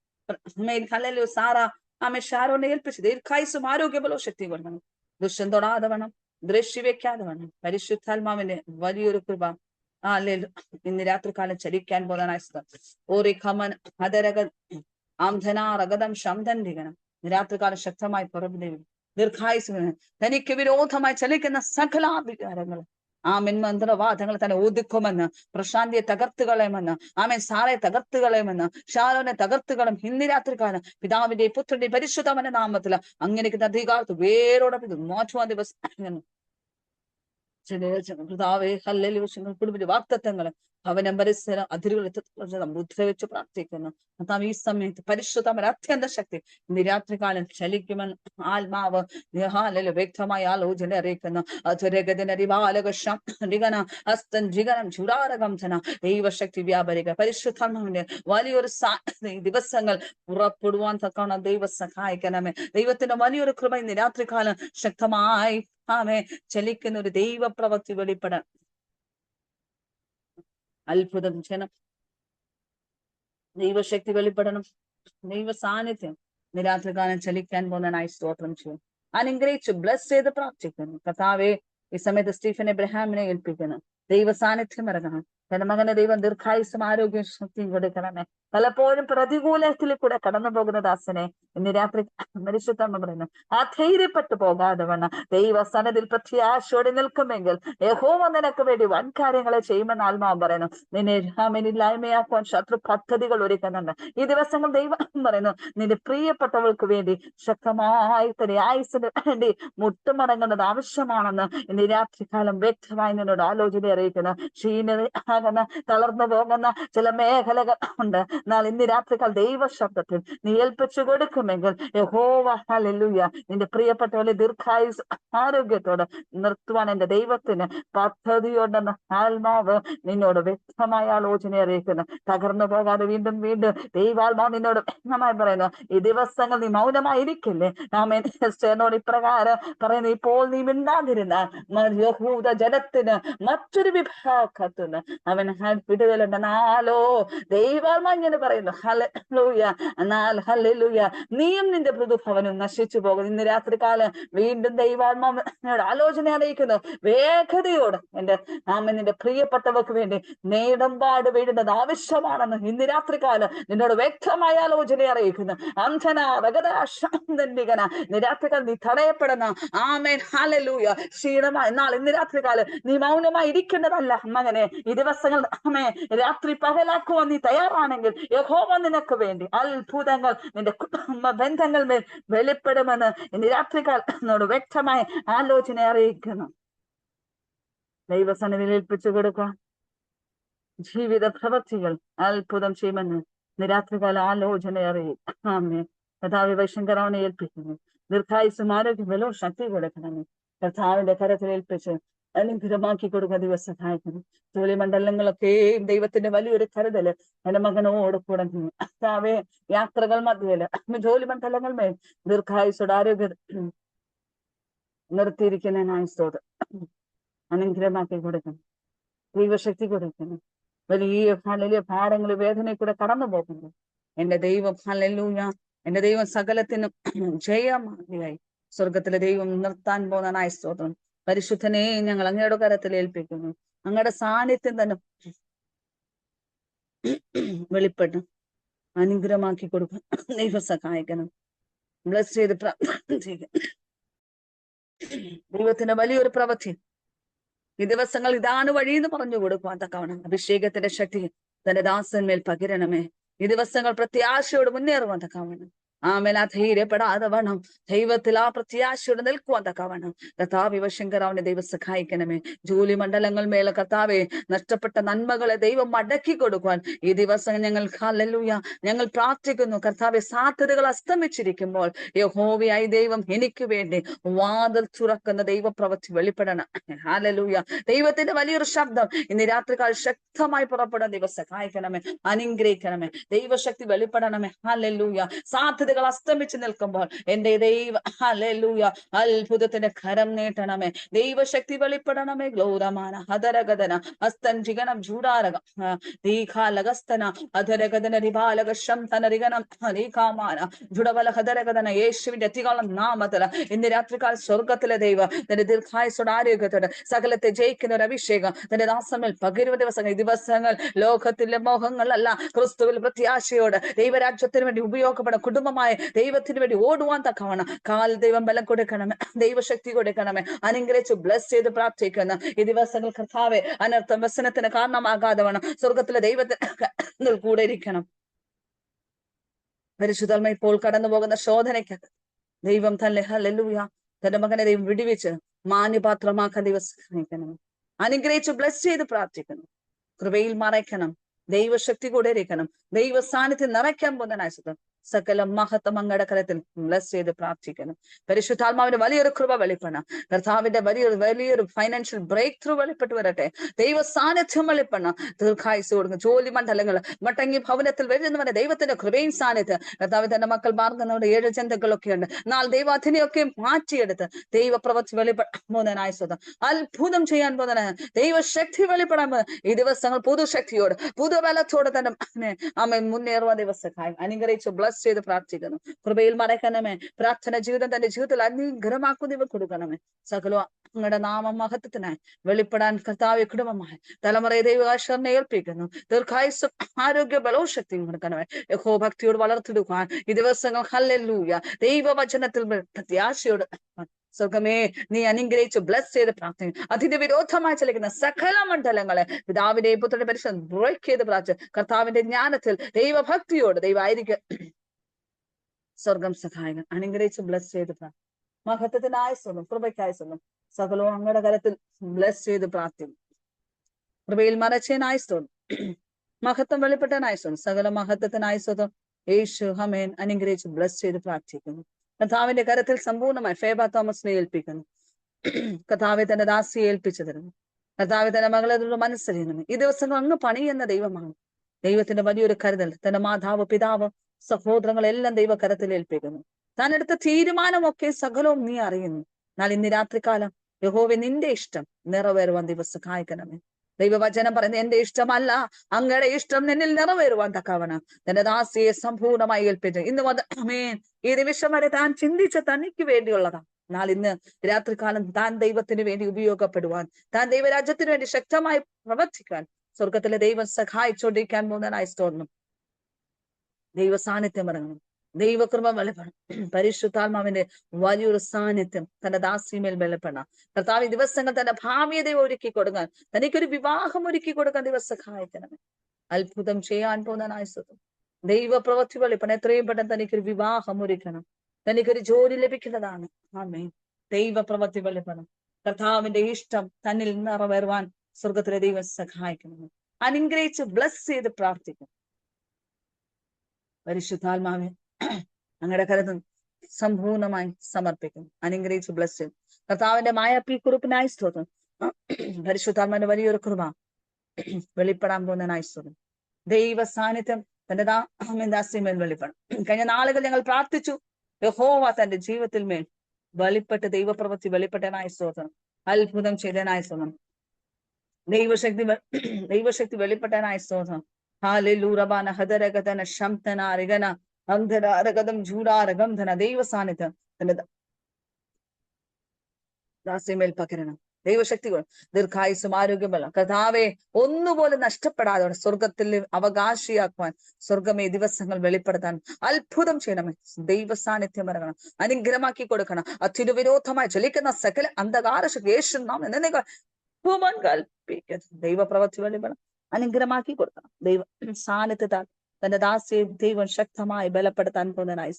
ഹല്ലേലൂയ സാറ ആമേ ഷാരോനെ ഏൽപ്പിച്ചു ദീർഘായുസ്സും ആരോഗ്യബലവും ശക്തി കൊടുക്കണം. ദുഷ്ടം തൊടാതെ വേണം, ദൃശ്യവെക്കാതെ വേണം. പരിശുദ്ധാത്മാവിന്റെ വലിയൊരു കൃപ ഇന്ന് രാത്രികാലം ചലിക്കാൻ പോകാനായി ഓറി ഖമൻ ഹദരഗ ആംധനാറഗതം ശബ്ദം രാത്രികാലം ശക്തമായി പുറപ്പെടുകയും ദീർഘായുസ് തനിക്ക് വിരോധമായി ചലിക്കുന്ന സകലാധികാരങ്ങൾ ആമൻ മന്ത്രവാദങ്ങൾ തന്നെ ഒതുക്കുമെന്ന്, പ്രശാന്തിയെ തകർത്തുകളയുമെന്ന്, ആമൻ സാറെ തകർത്തുകളയുമെന്ന്, ഷാരോനെ തകർത്തുകളും ഇന്ന് രാത്രികാലം പിതാവിന്റെ പുത്രന്റെ പരിശുദ്ധമന്റെ നാമത്തില് അങ്ങനെയൊക്കെ അധികാരത്ത് വേരോടെ മാറ്റുവാൻ ദിവസം പിതാവേ ഹല്ലേലൂയ കുടുംബത്തിന്റെ വാക്തത്വങ്ങള് ഭവനം പരിസരം അതിരുകൾ മുദ്ര വെച്ച് പ്രാർത്ഥിക്കുന്നു. കർത്താവ് ഈ സമയത്ത് പരിശുദ്ധമായ അത്യന്ത ശക്തി ഇന്ന് രാത്രികാലം ചലിക്കുമെന്ന് ആത്മാവ് വ്യക്തമായ ആലോചന അറിയിക്കുന്നു. ദൈവശക്തി വ്യാപരിക പരിശുദ്ധാത്മാവിന്റെ വലിയൊരു ദിവസങ്ങൾ പുറപ്പെടുവാൻ തക്കവണ്ണം ദൈവം സഹായിക്കണമേ. ദൈവത്തിന്റെ വലിയൊരു കൃപ ഇന്ന് രാത്രികാലം ശക്തമായി ആമേ ചലിക്കുന്ന ഒരു ദൈവപ്രവൃത്തി വെളിപ്പെടാൻ അത്ഭുതം ചെയ്യണം. ദൈവശക്തി വെളിപ്പെടണം. ദൈവ സാന്നിധ്യം നിരാത്രികാലം ചലിക്കാൻ പോകുന്നതിനായി സ്തോത്രം ചെയ്യും. അനുഗ്രഹിച്ചു ബ്ലസ് ചെയ്ത് പ്രാർത്ഥിക്കുന്നു. കർത്താവെ ഈ സമയത്ത് സ്റ്റീഫൻ എബ്രഹാമിനെ ഏൽപ്പിക്കുന്നു. ദൈവ സാന്നിധ്യം ഇറങ്ങണം. തന്റെ മകനെ ദൈവം ദീർഘായുസ്സും ആരോഗ്യം ശക്തിയും കൊടുക്കണമേ. പലപ്പോഴും പ്രതികൂലത്തിൽ കൂടെ കടന്നു പോകുന്ന ദാസനെ ഇന്ന് രാത്രി പരിശുദ്ധമ്മ പറയുന്നു, അധൈര്യപ്പെട്ടു പോകാതെ വണ്ണം ദൈവ സന്നദ്ധിൽ പ്രത്യാശയോടെ നിൽക്കുമെങ്കിൽ യഹോവ നിനക്ക് വേണ്ടി വൻ കാര്യങ്ങളെ ചെയ്യുമെന്ന് ആത്മാവ് പറയുന്നു. നിന്നെ ഇല്ലായ്മയാക്കുവാൻ ശത്രു പദ്ധതികൾ ഒരുക്കുന്നുണ്ട്. ഈ ദിവസങ്ങൾ ദൈവം പറയുന്നു, നിന്റെ പ്രിയപ്പെട്ടവൾക്ക് വേണ്ടി ശക്തമായി തന്നെ ആയുസിന് വേണ്ടി മുട്ടുമടങ്ങുന്നത് ആവശ്യമാണെന്ന് ഇന്ന് രാത്രികാലം വ്യക്തമായി നിന്നോട് ആലോചന അറിയിക്കുന്നു. ക്ഷീണത തളർന്നു പോകുന്ന ചില മേഖലകൾ ഉണ്ട്. എന്നാൽ ഇന്ന് രാത്രികാൽ ദൈവ ശബ്ദത്തിൽ നീ ഏൽപ്പിച്ചു കൊടുക്കുമെങ്കിൽ യഹോവ ഹല്ലേലൂയ നിന്റെ പ്രിയപ്പെട്ടവരെ ദീർഘായുസ് ആരോഗ്യത്തോടെ നിർത്തുവാൻ എന്റെ ദൈവത്തിന് പദ്ധതിയുണ്ടെന്ന് ആത്മാവ് നിന്നോട് വ്യക്തമായ ആലോചന അറിയിക്കുന്നു. തകർന്നു പോകാതെ വീണ്ടും വീണ്ടും ദൈവാത്മാവ് നിന്നോട് വ്യക്തമായി പറയുന്നു, ഈ ദിവസങ്ങൾ നീ മൗനമായിരിക്കില്ലേ. നാം എസ്റ്റേറിനോട് ഇപ്രകാരം പറയുന്നു, ഇപ്പോൾ നീ മിണ്ടാതിരുന്നാൽ യഹൂദ ജനത്തിന് മറ്റൊരു വിഭാഗത്തിന് അവൻ വിടുതലുണ്ടെന്നാലോ ദൈവാത്മാവ് ഇങ്ങനെ പറയുന്നു. ഹല്ലേലൂയ എന്നാൽ ഹല്ലേലൂയ നീയും നിന്റെ മൃദുഭവനും നശിച്ചു പോകും. ഇന്ന് രാത്രികാലം വീണ്ടും ദൈവാത്മാവ് ആലോചന അറിയിക്കുന്നു. വേഗതയോട് നിന്റെ പ്രിയപ്പെട്ടവർക്ക് വേണ്ടി നേടമ്പാട് വീഴുന്നത് ആവശ്യമാണെന്ന് ഇന്ന് രാത്രികാലം നിന്നോട് വ്യക്തമായ ആലോചന അറിയിക്കുന്നു. ഇന്ന് രാത്രികാലം നീ തടയപ്പെടുന്ന ആമേൻ ഹല്ലേലൂയ ക്ഷീണമായി എന്നാൽ ഇന്ന് രാത്രികാലം നീ മൗനമായി ഇരിക്കേണ്ടതല്ല. മകനെ ഈ ദിവസം ദിവസങ്ങൾ രാത്രി പകലാക്കുവാൻ നീ തയ്യാറാണെങ്കിൽ യഹോവ നിനക്ക് വേണ്ടി അത്ഭുതങ്ങൾ നിന്റെ കുടുംബ ബന്ധങ്ങൾ മേൽ വെളിപ്പെടുമെന്ന് ഇന്ന് രാത്രികാലത്തോട് വ്യക്തമായി ആലോചന അറിയിക്കുന്നു. ദൈവസന്നിധിയിൽ ഏൽപ്പിച്ചു കൊടുക്കുക. ജീവിത പ്രവൃത്തികൾ അത്ഭുതം ചെയ്യുമെന്ന് ഇന്ന് രാത്രികാല ആലോചന അറിയിക്കും. കർത്താവ് വൈശങ്കരാവനെ ഏൽപ്പിക്കുന്നു. ദീർഘായുസും ആരോഗ്യം ബലവും ശക്തി കൊടുക്കണമേ. കർത്താവിന്റെ കരത്തിൽ ഏൽപ്പിച്ച് അനുഗ്രഹമാക്കി കൊടുക്കുക. ദിവസം സഹായിക്കുന്നു. ജോലി മണ്ഡലങ്ങളൊക്കെയും ദൈവത്തിന്റെ വലിയൊരു കരുതല് എന്റെ മകനോട് കൂടെ കർത്താവേ, യാത്രകൾ മധ്യയില് ജോലി മണ്ഡലങ്ങൾ മേൽ ദീർഘായുസോട് ആരോഗ്യം നിർത്തിയിരിക്കുന്നതിനായി സ്തോത്രം. അനുഗ്രഹമാക്കി കൊടുക്കുന്നു. ദൈവശക്തി കൊടുക്കുന്നു. വലിയ ഭാരങ്ങൾ വേദനയിൽ കൂടെ കടന്നു പോകുന്നു. എന്റെ ദൈവം ഹല്ലേലൂയ, എന്റെ ദൈവം സകലത്തിനും ജയമാകിയായി സ്വർഗത്തിലെ ദൈവം നിർത്താൻ പോകുന്നതിനായി സ്തോത്രം. പരിശുദ്ധനെ ഞങ്ങൾ അങ്ങയുടെ കരത്തിൽ ഏൽപ്പിക്കുന്നു. അങ്ങയുടെ സാന്നിധ്യം തന്നെ വെളിപ്പെട്ട് അനുഗ്രഹമാക്കി കൊടുക്കും. ദൈവം സഹായിക്കണം. ബ്ലസ് ചെയ്ത് പ്രാർത്ഥിക്കണം. ദൈവത്തിന്റെ വലിയൊരു പ്രവൃത്തി ഈ ദിവസങ്ങൾ ഇതാണ് വഴിയെന്ന് പറഞ്ഞു കൊടുക്കുവാൻ തക്കവണ്ണം അഭിഷേകത്തിന്റെ ശക്തി തന്റെ ദാസന്മേൽ പകിരണമേ. ഈ ദിവസങ്ങൾ പ്രത്യാശയോട് മുന്നേറുവാൻ തക്കവണ്ണം ആമേൻ ധൈര്യപ്പെടാതെ വേണം ദൈവത്തിൽ ആ പ്രത്യാശയോട് നിൽക്കുവാൻ തക്കവണ്ണം കർത്താവ് ശങ്കരാവിനെ ദൈവം സഹായിക്കണമേ. ജോലി മണ്ഡലങ്ങൾ മേലെ കർത്താവെ നഷ്ടപ്പെട്ട നന്മകളെ ദൈവം മടക്കി കൊടുക്കുവാൻ ഈ ദിവസം ഞങ്ങൾ ഹല്ലേലൂയ ഞങ്ങൾ പ്രാർത്ഥിക്കുന്നു. കർത്താവെ, സാധ്യതകൾ അസ്തമിച്ചിരിക്കുമ്പോൾ യഹോവയായ ദൈവം എനിക്ക് വേണ്ടി വാതിൽ തുറക്കുന്ന ദൈവപ്രവൃത്തി വെളിപ്പെടണം. ഹല്ലേലൂയ. ദൈവത്തിന്റെ വലിയൊരു ശബ്ദം ഇന്ന് രാത്രികാൽ ശക്തമായി പുറപ്പെടാൻ ദൈവം സഹായിക്കണമേ. അനുഗ്രഹിക്കണമേ. ദൈവശക്തി വെളിപ്പെടണമേ. ഹല്ലേലൂയ. സാധ്യതകൾ അസ്തമിച്ച് നിൽക്കുമ്പോൾ എന്റെ ദൈവ ഹല്ലേലൂയ അത്ഭുതത്തിന്റെ കരം നീട്ടണമേ. ദൈവശക്തി വെളിപ്പെടണമേ. ഗ്ലോരമാന ഹതരഗതന അസ്തഞ്ചികനം ചൂടാരകം ദീഘാലകസ്തന അധരഗതന റിബാലക ശംതനരികനം ദീഘാമാന ജുഡബല ഹതരഗതന യേശുവിന്റെ അധികാളം നാമത്തില ഇന്ന് രാത്രികാൽ സ്വർഗത്തിലെ ദൈവം തന്റെ ദീർഘായുസ്സോടെ ആരോഗ്യത്തോടെ സകലത്തെ ജയിക്കുന്ന ഒരു അഭിഷേകം തന്റെ ദാസമേൽ പകരുവ ദിവസങ്ങൾ. ഈ ദിവസങ്ങൾ ലോകത്തിലെ മോഹങ്ങളല്ല, ക്രിസ്തുവിൽ പ്രത്യാശയോട് ദൈവരാജ്യത്തിന് വേണ്ടി ഉപയോഗപ്പെടുന്ന കുടുംബമായ ദൈവത്തിന് വേണ്ടി ഓടുവാൻ തക്കവണ്ണം കാൽ ദൈവം ബലം കൊടുക്കണമേ. ദൈവശക്തി കൊടുക്കണമേ. അനുഗ്രഹിച്ച് ബ്ലസ് ചെയ്ത് പ്രാർത്ഥിക്കുന്ന ഈ ദിവസങ്ങൾ കർത്താവെ അനർത്ഥം വ്യസനത്തിന് കാരണമാകാതെ വേണം സ്വർഗത്തിലെ ദൈവത്തിന് കൂടെ ഇരിക്കണം. പരിശുദ്ധമ ഇപ്പോൾ കടന്നു പോകുന്ന ശോധനയ്ക്കകത്ത് ദൈവം തന്നെ ഹല്ലേലൂയ തന്റെ മകനെ ദൈവം വിടുവിച്ച് മാന്യപാത്രമാക്കാൻ ദിവസം അനുഗ്രഹിച്ച് ബ്ലസ് ചെയ്ത് പ്രാർത്ഥിക്കുന്നു. കൃപയിൽ മറയ്ക്കണം. ദൈവശക്തി കൂടെ ഇരിക്കണം. ദൈവ സാന്നിധ്യം നിറയ്ക്കാൻ പോകുന്ന സകല മഹത്വം അങ്ങയുടെ കരത്തിൽ ബ്ലസ് ചെയ്ത് പ്രാർത്ഥിക്കണം. പരിശുദ്ധാത്മാവിന്റെ വലിയൊരു കൃപ വെളിപ്പെടണം. കർത്താവിന്റെ വലിയൊരു ഫൈനാൻഷ്യൽ ബ്രേക്ക് ത്രൂ വെളിപ്പെട്ട് വരട്ടെ. ദൈവ സാന്നിധ്യം വെളിപ്പെടണം. ദീർഘായുസ് കൊടുക്കും. ജോലി മണ്ഡലങ്ങൾ മടങ്ങി ഭവനത്തിൽ വരുന്നവരെ ദൈവത്തിന്റെ കൃപയും സാന്നിധ്യം. കർത്താവ് തന്റെ മക്കൾ മാർഗങ്ങളുടെ 7 ജന്തുക്കളൊക്കെ ഉണ്ട്. എന്നാൽ ദൈവം അതിനെയൊക്കെ മാറ്റിയെടുത്ത് ദൈവപ്രവൃത്തി വെളിപ്പെടുന്നതിനായി സ്വതം അത്ഭുതം ചെയ്യാൻ പോകുന്ന ദൈവശക്തി വെളിപ്പെടാൻ ഈ ദിവസങ്ങൾ പുതുശക്തിയോട് പുതുബലത്തോടെ തന്നെ അമ്മ മുന്നേറുവാൻ ദിവസമായി അനുഗ്രഹിച്ച് ബ്ലസ് ചെയ്ത് പ്രാർത്ഥിക്കുന്നു. കൃപയിൽ മറയ്ക്കണമേ. പ്രാർത്ഥന ജീവിതം തന്റെ ജീവിതത്തിൽ അനുഗ്രഹമാക്കുന്നവ കൊടുക്കണമേ. സകലോ അങ്ങയുടെ നാമം മഹത്വത്തിനായി വെളിപ്പെടാൻ കർത്താവ് കുടുംബമായി തലമുറയെ ദൈവാശ്വരനെ ഏൽപ്പിക്കുന്നു. ദീർഘായുസ്സും ആരോഗ്യ ബലവും ശക്തിയും കൊടുക്കണമേ. യഹോഭക്തിയോട് വളർത്തിടുവാൻ ഈ ദിവസങ്ങൾ ഹല്ലേലൂയ ദൈവവചനത്തിൽ പ്രത്യാശയോട് സ്വർഗമേ നീ അനുഗ്രഹിച്ച് ബ്ലസ് ചെയ്ത് പ്രാർത്ഥിക്കും. അതിന്റെ വിരോധമായി ചലിക്കുന്ന സകല മണ്ഡലങ്ങളെ പിതാവിന്റെ പുത്രന്റെ പരിശുദ്ധം ബ്രേക്ക് ചെയ്ത് പ്രാർത്ഥിച്ചു. കർത്താവിന്റെ ജ്ഞാനത്തിൽ ദൈവഭക്തിയോട് ദൈവായിരിക്കും സ്വർഗം സഹായങ്ങൾ അനുഗ്രഹിച്ച് ബ്ലസ് ചെയ്ത് പ്രാർത്ഥിക്കും. മഹത്വത്തിനായ സ്വന്തം കൃപയ്ക്കായ സ്വന്തം സകലവും അങ്ങയുടെ കരത്തിൽ ബ്ലസ് ചെയ്ത് പ്രാർത്ഥിക്കും. കൃപയിൽ മറച്ചതിനായ സ്വന്തം മഹത്വം വെളിപ്പെട്ടനായ സ്വന്തം സകല മഹത്വത്തിനായ സ്വന്തം യേശു ഹമേൻ അനുഗ്രഹിച്ച് ബ്ലസ് ചെയ്ത് പ്രാർത്ഥിക്കുന്നു. കർത്താവിന്റെ കരത്തിൽ സമ്പൂർണ്ണമായി ഫേബ തോമസിനെ ഏൽപ്പിക്കുന്നു. കർത്താവെ തന്റെ ദാസിയെ ഏൽപ്പിച്ചു തരുന്നു. കർത്താവെ തന്റെ മകളെ മനസ്സറിയുന്നു. ഈ ദിവസങ്ങൾ അങ്ങ് പണിയുന്ന ദൈവമാണ്. ദൈവത്തിന്റെ വലിയൊരു കരുതൽ തന്റെ മാതാവ് പിതാവ് സഹോദരങ്ങളെല്ലാം ദൈവകരത്തിൽ ഏൽപ്പിക്കുന്നു. താൻ എടുത്ത തീരുമാനമൊക്കെ സകലവും നീ അറിയുന്നു. എന്നാൽ ഇന്ന് രാത്രികാലം യഹോവേ നിന്റെ ഇഷ്ടം നിറവേറുവാൻ ദിവസം സഹായിക്കണമേ. ദൈവവചനം പറയുന്നത് എന്റെ ഇഷ്ടമല്ല അങ്ങയുടെ ഇഷ്ടം നിന്നിൽ നിറവേറുവാൻ തക്കവണ്ണം തന്റെ ദാസിയെ സമ്പൂർണ്ണമായി ഏൽപ്പിച്ചു. ഇന്ന് അമേൻ ഈ നിമിഷം വരെ താൻ ചിന്തിച്ച തനിക്ക് വേണ്ടിയുള്ളതാണ്. എന്നാൽ ഇന്ന് രാത്രികാലം താൻ ദൈവത്തിന് വേണ്ടി ഉപയോഗപ്പെടുവാൻ താൻ ദൈവരാജ്യത്തിന് വേണ്ടി ശക്തമായി പ്രവർത്തിക്കാൻ സ്വർഗത്തിലെ ദൈവം സഹായിച്ചുകൊണ്ടിരിക്കാൻ പോകുന്നതിനായി സ്തോത്രം. ദൈവ സാന്നിധ്യം ഇറങ്ങണം. ദൈവകൃപ വെളിപ്പെടണം. പരിശുദ്ധാത്മാവിന്റെ വലിയൊരു സാന്നിധ്യം തന്റെ ദാസിമേൽ വെളിപ്പെടണം. കർത്താവ് ഈ ദിവസങ്ങൾ തന്റെ ഭാവിയെ ഒരുക്കി കൊടുക്കാൻ, തനിക്കൊരു വിവാഹം ഒരുക്കി കൊടുക്കാൻ ദിവസം സഹായിക്കണമേ. അത്ഭുതം ചെയ്യാൻ പോകുന്നതിനായ സ്തുതി. ദൈവപ്രവൃത്തി വെളിപ്പെടണം. എത്രയും പെട്ടെന്ന് തനിക്കൊരു വിവാഹം ഒരുക്കണം, തനിക്കൊരു ജോലി ലഭിക്കുന്നതാണ്. ആമേൻ. ദൈവപ്രവൃത്തി വെളിപ്പെടണം. കർത്താവിന്റെ ഇഷ്ടം തന്നിൽ നിറവേറുവാൻ സ്വർഗത്തിലെ ദൈവം സഹായിക്കണം. അനുഗ്രഹിച്ച് ബ്ലസ് ചെയ്ത് പ്രാർത്ഥിക്കും. പരിശുദ്ധാത്മാവെ അങ്ങയുടെ കരുതും സമ്പൂർണമായി സമർപ്പിക്കും. അനുഗ്രഹിച്ച് ബ്ലസ് ചെയ്യും. കർത്താവിന്റെ മായാപ്പി കുറിപ്പിനായി സ്തോത്രം. പരിശുദ്ധാത്മാവിന്റെ വലിയൊരു കൃപ വെളിപ്പെടാൻ പോകുന്നതിനായി സ്തോത്രം. ദൈവ സാന്നിധ്യം തന്റെ ദാസിമേൽ വെളിപ്പെടണം. കഴിഞ്ഞ നാളുകൾ ഞങ്ങൾ പ്രാർത്ഥിച്ചു. യഹോവ തന്റെ ജീവിതത്തിൽ മേൽ വെളിപ്പെട്ട് ദൈവപ്രവൃത്തി വെളിപ്പെട്ടനായ സ്തോത്രം. അത്ഭുതം ചെയ്തനായ സ്തോത്രം. ദൈവശക്തി വെളിപ്പെട്ടനായ സ്തോത്രം. ഹാലൂറബാന ഹദരഗതന ശംതന രഗന അന്ധരഗതം ജൂഡാരഗന്ധന. ദൈവ സാന്നിധ്യം തന്റെ ദാസിമേൽ പകരണം. ദൈവശക്തികൾ ദീർഘായുസും ആരോഗ്യമല്ല കർത്താവെ ഒന്നുപോലും നഷ്ടപ്പെടാതെ സ്വർഗത്തിൽ അവകാശിയാക്കുവാൻ സ്വർഗമേ ദിവസങ്ങൾ വെളിപ്പെടുത്താൻ അത്ഭുതം ചെയ്യണമേ. ദൈവ സാന്നിധ്യം ഇറങ്ങണം, അനുഗ്രഹമാക്കി കൊടുക്കണം. അതിനുവിരോധമായി ചലിക്കുന്ന സകല അന്ധകാര യേശു നാമം കൽപ്പിക്കുന്നു. ദൈവപ്രവൃത്തി വെളിപ്പെടണം, അനുഗ്രഹമാക്കി കൊടുക്കണം. ദൈവ സാന്നിധ്യത്താൽ തന്റെ ദാസിയെ ദൈവം ശക്തമായി ബലപ്പെടുത്താൻ പോകുന്നതിനായി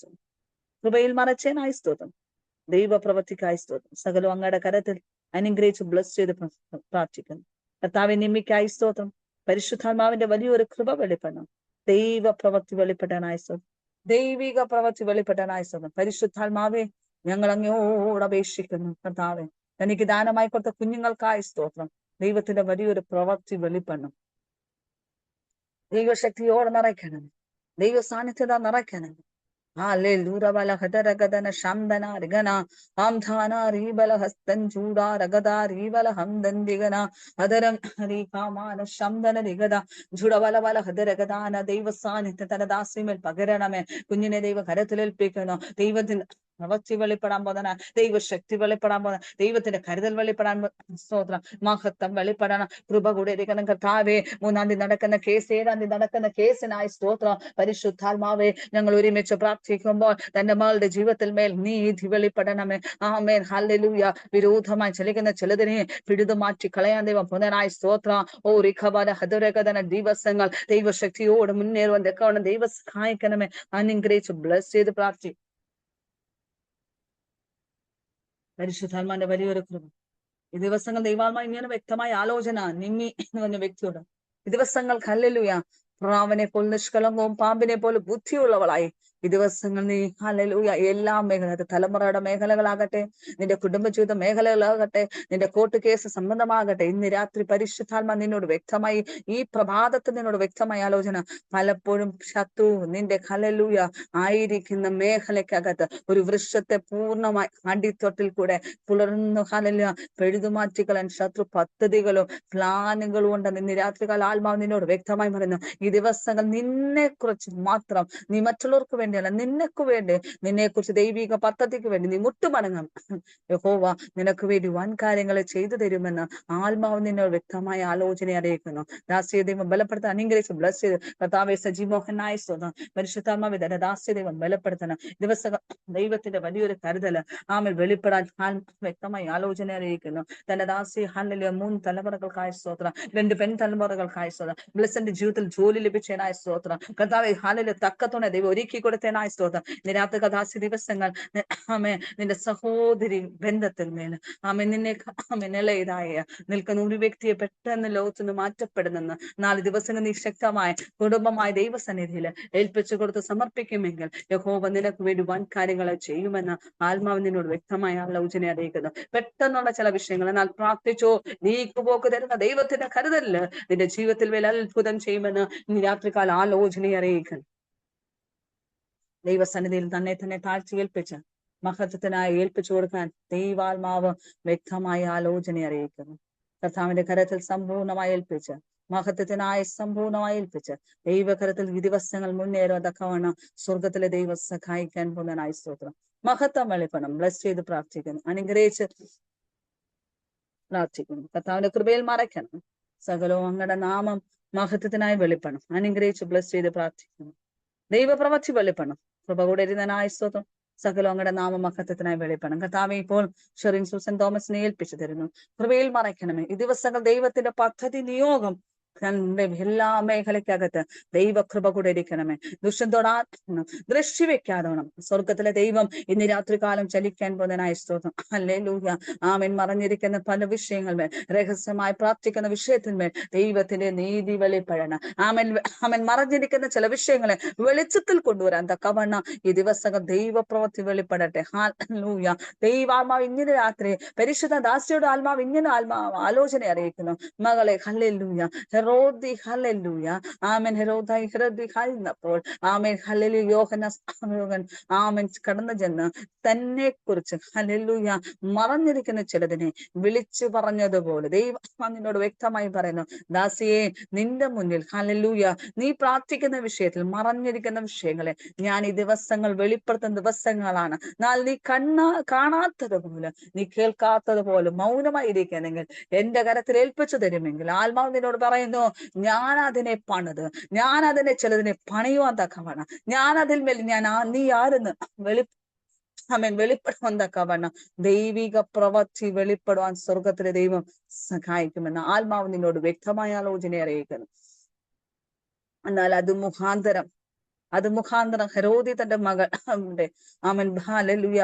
കൃപയിൽ മറച്ചേനായി സ്തോത്രം. ദൈവപ്രവൃത്തിക്കായി സ്തോത്രം. സകലം അങ്ങയുടെ കരത്തിൽ അനുഗ്രഹിച്ച് ബ്ലസ് ചെയ്ത് പ്രാർത്ഥിക്കുന്നു. കർത്താവിനെ നിമ്മിക്കായി സ്തോത്രം. പരിശുദ്ധാത്മാവിന്റെ വലിയൊരു കൃപ വെളിപ്പെടണം. ദൈവപ്രവൃത്തി വെളിപ്പെടാനായി സ്തോത്രം. ദൈവിക പ്രവൃത്തി വെളിപ്പെടാനായി സ്തോത്രം. പരിശുദ്ധാത്മാവെ ഞങ്ങൾ അങ്ങയോട് അപേക്ഷിക്കുന്നു. കർത്താവെ തനിക്ക് ദാനമായി കൊടുത്ത കുഞ്ഞുങ്ങൾക്കായി സ്തോത്രം. ദൈവത്തിന്റെ വലിയൊരു പ്രവൃത്തി വെളിപ്പെടണം. ദൈവശക്തിയോടെ നിറയ്ക്കണം. ദൈവ സാന്നിധ്യത നിറയ്ക്കണം. Hallelujah, Hadarakadana Shamdana Rigana, Amthana Ribala Hastan Juda, Ragada, Ribala Hamdan Digana, Hadaram Rikamana Shamdana Rigada, Judavala Hadarakadana, Deva San, Tatadasimel Pagaraname, Kunine Deva Karatil Picano, David പ്രവൃത്തി വെളിപ്പെടാൻ ദൈവ ശക്തി വെളിപ്പെടാൻ ദൈവത്തിന്റെ കരുതൽ വെളിപ്പെടാൻ സ്തോത്രം. മഹത്വം വെളിപ്പെടണം. കൃപ കൂടെ ഇരിക്കണം. കർത്താവേ 3-ാം തീയതി നടക്കുന്ന കേസ്, 7-ാം തീയതി നടക്കുന്ന കേസിനായി സ്തോത്രം. പരിശുദ്ധാത്മാവേ ഞങ്ങൾ ഒരുമിച്ച് പ്രാർത്ഥിക്കുമ്പോൾ തന്റെ മകളുടെ ജീവിതത്തിൽ മേൽ നീതി വെളിപ്പെടണമേ. ആമേൻ. ഹല്ലേലൂയ. വിരോധമായി ചലിക്കുന്ന ചിലതിനെ പിടിതു മാറ്റി കളയാൻ ദൈവം പുനരായി സ്തോത്രം. ഓ റിഖബന ഹദരകദന ദിവസങ്ങൾ ദൈവശക്തിയോട് മുന്നേറുവാൻ ദൈവം സഹായിക്കണമേ. അനുഗ്രഹിച്ച് ബ്ലസ് ചെയ്ത് പ്രാർത്ഥിക്കും. പരിശുദ്ധാത്മാന്റെ വലിയൊരു കൃപ ഈ ദിവസങ്ങൾ ദൈവാത്മാ ഇങ്ങനെ വ്യക്തമായ ആലോചന നിമ്മി എന്ന് പറഞ്ഞ വ്യക്തിയോട് ഈ ദിവസങ്ങൾ ഹല്ലേലൂയ പ്രാവനെ പോലെ നിഷ്കളങ്കവും പാമ്പിനെ പോലെ ബുദ്ധിയുള്ളവളായി ഈ ദിവസങ്ങൾ നീ ഹല്ലേലൂയ എല്ലാ മേഖല, തലമുറയുടെ മേഖലകളാകട്ടെ, നിന്റെ കുടുംബജീവിത മേഖലകളാകട്ടെ, നിന്റെ കോർട്ട് കേസ് സംബന്ധമാകട്ടെ, ഇന്ന് രാത്രി പരിശുദ്ധാത്മാ നിന്നോട് വ്യക്തമായി ഈ പ്രഭാതത്തിൽ നിന്നോട് വ്യക്തമായ ആലോചന. പലപ്പോഴും ശത്രു നിന്റെ ഹല്ലേലൂയ ആയിരിക്കുന്ന മേഖലയ്ക്കകത്ത് ഒരു വൃക്ഷത്തെ പൂർണ്ണമായി അടിത്തൊട്ടിൽ കൂടെ പുലർന്നു ഹല്ലേലൂയ പെഴുതുമാറ്റിക്കളൻ ശത്രു പദ്ധതികളും പ്ലാനുകളും ഉണ്ടെന്ന് ഇന്ന് രാത്രികാല ആത്മാവ് നിന്നോട് വ്യക്തമായി പറയുന്നു. ഈ ദിവസങ്ങൾ നിന്നെ കുറിച്ച് മാത്രം, നീ മറ്റുള്ളവർക്ക് വേണ്ടിയല്ല, നിനക്ക് വേണ്ടി, നിന്നെ കുറിച്ച് ദൈവിക പദ്ധതിക്ക് വേണ്ടി നീ മുട്ടുമടങ്ങണം. യഹോവ നിനക്ക് വേണ്ടി വൻ കാര്യങ്ങളെ ചെയ്തു തരുമെന്ന് ആത്മാവ് നിന്നോട് വ്യക്തമായ ആലോചന അറിയിക്കുന്നു. ദാസ്യ ദൈവം ബലപ്പെടുത്താൻ അനുഗ്രഹിച്ച് ബ്ലസ് ചെയ്ത് കർത്താവെ സജീവോഹനായ സ്വന്തം പരിശുദ്ധാത്മാവെ തന്നെ ദാസ്യ ദൈവം ബലപ്പെടുത്തണം. ദിവസങ്ങൾ ദൈവത്തിന്റെ വലിയൊരു കരുതല് ആമേൽ വെളിപ്പെടാൻ വ്യക്തമായി ആലോചന അറിയിക്കുന്നു. തന്റെ ദാസ്യ ഹല്ലേലൂയ 3 തലമുറകൾക്കായ സ്തോത്രം, 2 പെൺ തലമുറകൾക്കായ സ്തോത്രം, ബ്ലസ്സിന്റെ ജീവിതത്തിൽ ജോലി ലഭിച്ചതിനായ സ്തോത്രം. കർത്താവെ ഹല്ലേലൂയ തക്കത്തോടെ ദൈവം ഒരുക്കി കൊടുത്തതിനായ സ്തോത്രം. നിരാത്ത കഥാസ്യ ദിവസങ്ങൾ ആമേ നിന്റെ സഹോദരി ബന്ധത്തിൽ മേൽ ആമേ നിന്നെ നിലയിതായ നിൽക്കുന്ന ഒരു വ്യക്തിയെ പെട്ടെന്ന് ലോകത്തുനിന്ന് മാറ്റപ്പെടുന്നെന്ന് 4 ദിവസങ്ങൾ നീ ശക്തമായ കുടുംബമായ ദൈവസന്നിധിയിൽ ഏൽപ്പിച്ചു കൊടുത്ത് സമർപ്പിക്കുമെങ്കിൽ യഹോവ നിനക്ക് വേണ്ടി വൻ കാര്യങ്ങൾ ചെയ്യുമെന്ന് ആത്മാവ് നിന്നോട് വ്യക്തമായ ആലോചന അറിയിക്കുന്നു. പെട്ടെന്നുള്ള ചില വിഷയങ്ങൾ എന്നാൽ പ്രാർത്ഥിച്ചോ നീക്കുപോക്ക് തരുന്ന ദൈവത്തിന്റെ കരുതലില് നിന്റെ ജീവിതത്തിൽ വലിയ അത്ഭുതം ചെയ്യുമെന്ന് ഇനി രാത്രികാല ആലോചന അറിയിക്കുന്നു. ദൈവസന്നിധിയിൽ തന്നെ താഴ്ച ഏൽപ്പിച്ച് മഹത്വത്തിനായി ഏൽപ്പിച്ചു കൊടുക്കാൻ ദൈവാത്മാവ് വ്യക്തമായ ആലോചന അറിയിക്കുന്നു. കർത്താവിന്റെ കരത്തിൽ സമ്പൂർണമായി ഏൽപ്പിച്ച് മഹത്വത്തിനായി സമ്പൂർണമായി ഏൽപ്പിച്ച് ദൈവകരത്തിൽ ഈ ദിവസങ്ങൾ മുന്നേറും തക്കവണ്ണം സ്വർഗത്തിലെ ദൈവം സഹായിക്കാൻ പോകുന്നതിനായി സ്തോത്രം. മഹത്വം വെളിപ്പെടണം. ബ്ലസ് ചെയ്ത് പ്രാർത്ഥിക്കുന്നു. അനുഗ്രഹിച്ച് പ്രാർത്ഥിക്കുന്നു. കർത്താവിന്റെ കൃപയിൽ മറയ്ക്കണം. സകലവും അങ്ങയുടെ നാമം മഹത്വത്തിനായി വെളിപ്പെടണം. അനുഗ്രഹിച്ച് ബ്ലസ് ചെയ്ത് പ്രാർത്ഥിക്കുന്നു. ദൈവപ്രവൃത്തി വെളിപ്പെടണം. കൃപ കൂടരുന്നതിനായി സ്തോത്രം. സകലം അങ്ങയുടെ നാമമഹത്വത്തിനായി വെളിപ്പെടണം കർത്താവെ. ഇപ്പോൾ ഷെറിൻ സൂസൻ തോമസിനെ ഏൽപ്പിച്ചു തരുന്നു. കൃപയിൽ മറയ്ക്കണമേ. ഈ ദിവസങ്ങൾ ദൈവത്തിന്റെ പദ്ധതി നിയോഗം തന്റെ എല്ലാ മേഖലയ്ക്കകത്ത് ദൈവകൃപ കൂടെ ഇരിക്കണമേ. ദുഷ്ടത്തോടാ ദൃഷ്ടി വെക്കാതെ വേണം. സ്വർഗത്തിലെ ദൈവം ഇന്ന് രാത്രികാലം ചലിക്കാൻ പോകുന്നതിനായി സ്തോത്രം. ഹല്ലേലൂയ. ആമേൻ. മറഞ്ഞിരിക്കുന്ന പല വിഷയങ്ങളുമേൽ, രഹസ്യമായി പ്രാർത്ഥിക്കുന്ന വിഷയത്തിന്മേൽ ദൈവത്തിന്റെ നീതി വെളിപ്പെടണം. ആമേൻ. ആമേൻ. മറഞ്ഞിരിക്കുന്ന ചില വിഷയങ്ങളെ വെളിച്ചത്തിൽ കൊണ്ടുവരാൻ തക്കവണ്ണം ഈ ദിവസങ്ങൾ ദൈവപ്രവൃത്തി വെളിപ്പെടട്ടെ. ഹല്ലേലൂയ. ദൈവാത്മാവ് ഇങ്ങനെ രാത്രി പരിശുദ്ധ ദാസിയുടെ ആത്മാവ് ഇങ്ങനെ ആലോചന അറിയിക്കുന്നു. മകളെ ഹല്ലേലൂയ. ഹെറോദി ഹല്ലേലൂയ. ആമേൻ. ഹെറോദായി ഹെറോദി കഴിഞ്ഞപ്പോൾ ആമേൻ ഹല്ലേലൂയ യോഹന്നാൻ ആമേൻ കടന്നു ചെന്ന് തന്നെ കുറിച്ച് ഹല്ലേലൂയ മറഞ്ഞിരിക്കുന്ന ചിലതിനെ വിളിച്ചു പറഞ്ഞതുപോലെ ദൈവം നിന്നോട് വ്യക്തമായി പറയുന്നു, ദാസിയെ നിന്റെ മുന്നിൽ ഹല്ലേലൂയ നീ പ്രാർത്ഥിക്കുന്ന വിഷയത്തിൽ മറഞ്ഞിരിക്കുന്ന വിഷയങ്ങളെ ഞാൻ ഈ ദിവസങ്ങൾ വെളിപ്പെടുത്തുന്ന ദിവസങ്ങളാണ്. എന്നാൽ നീ കാണാത്തതുപോലെ, നീ കേൾക്കാത്തതുപോലെ മൗനമായിരിക്കണമെങ്കിൽ എന്റെ കരത്തിൽ ഏൽപ്പിച്ചു തരുമെങ്കിൽ ആത്മാവ് നിന്നോട് പറയുന്നു, ഞാൻ അതിനെ പണിത്, ഞാൻ അതിനെ ചിലതിനെ പണിയുവാൻ തക്കവണ്ണം, ഞാൻ അതിൽ മേൽ നീ ആരെന്ന് വെളിപ്പെടുവാൻ തക്കവണ്ണം ദൈവിക പ്രവൃത്തി വെളിപ്പെടുവാൻ സ്വർഗത്തിലെ ദൈവം സഹായിക്കുമെന്ന് ആത്മാവ് നിന്നോട് വ്യക്തമായ ആലോചന അറിയിക്കുന്നു. എന്നാൽ അത് മുഖാന്തരം ഹെരോദി തന്റെ മകളുടെ ആമൻ ഹല്ലേലൂയ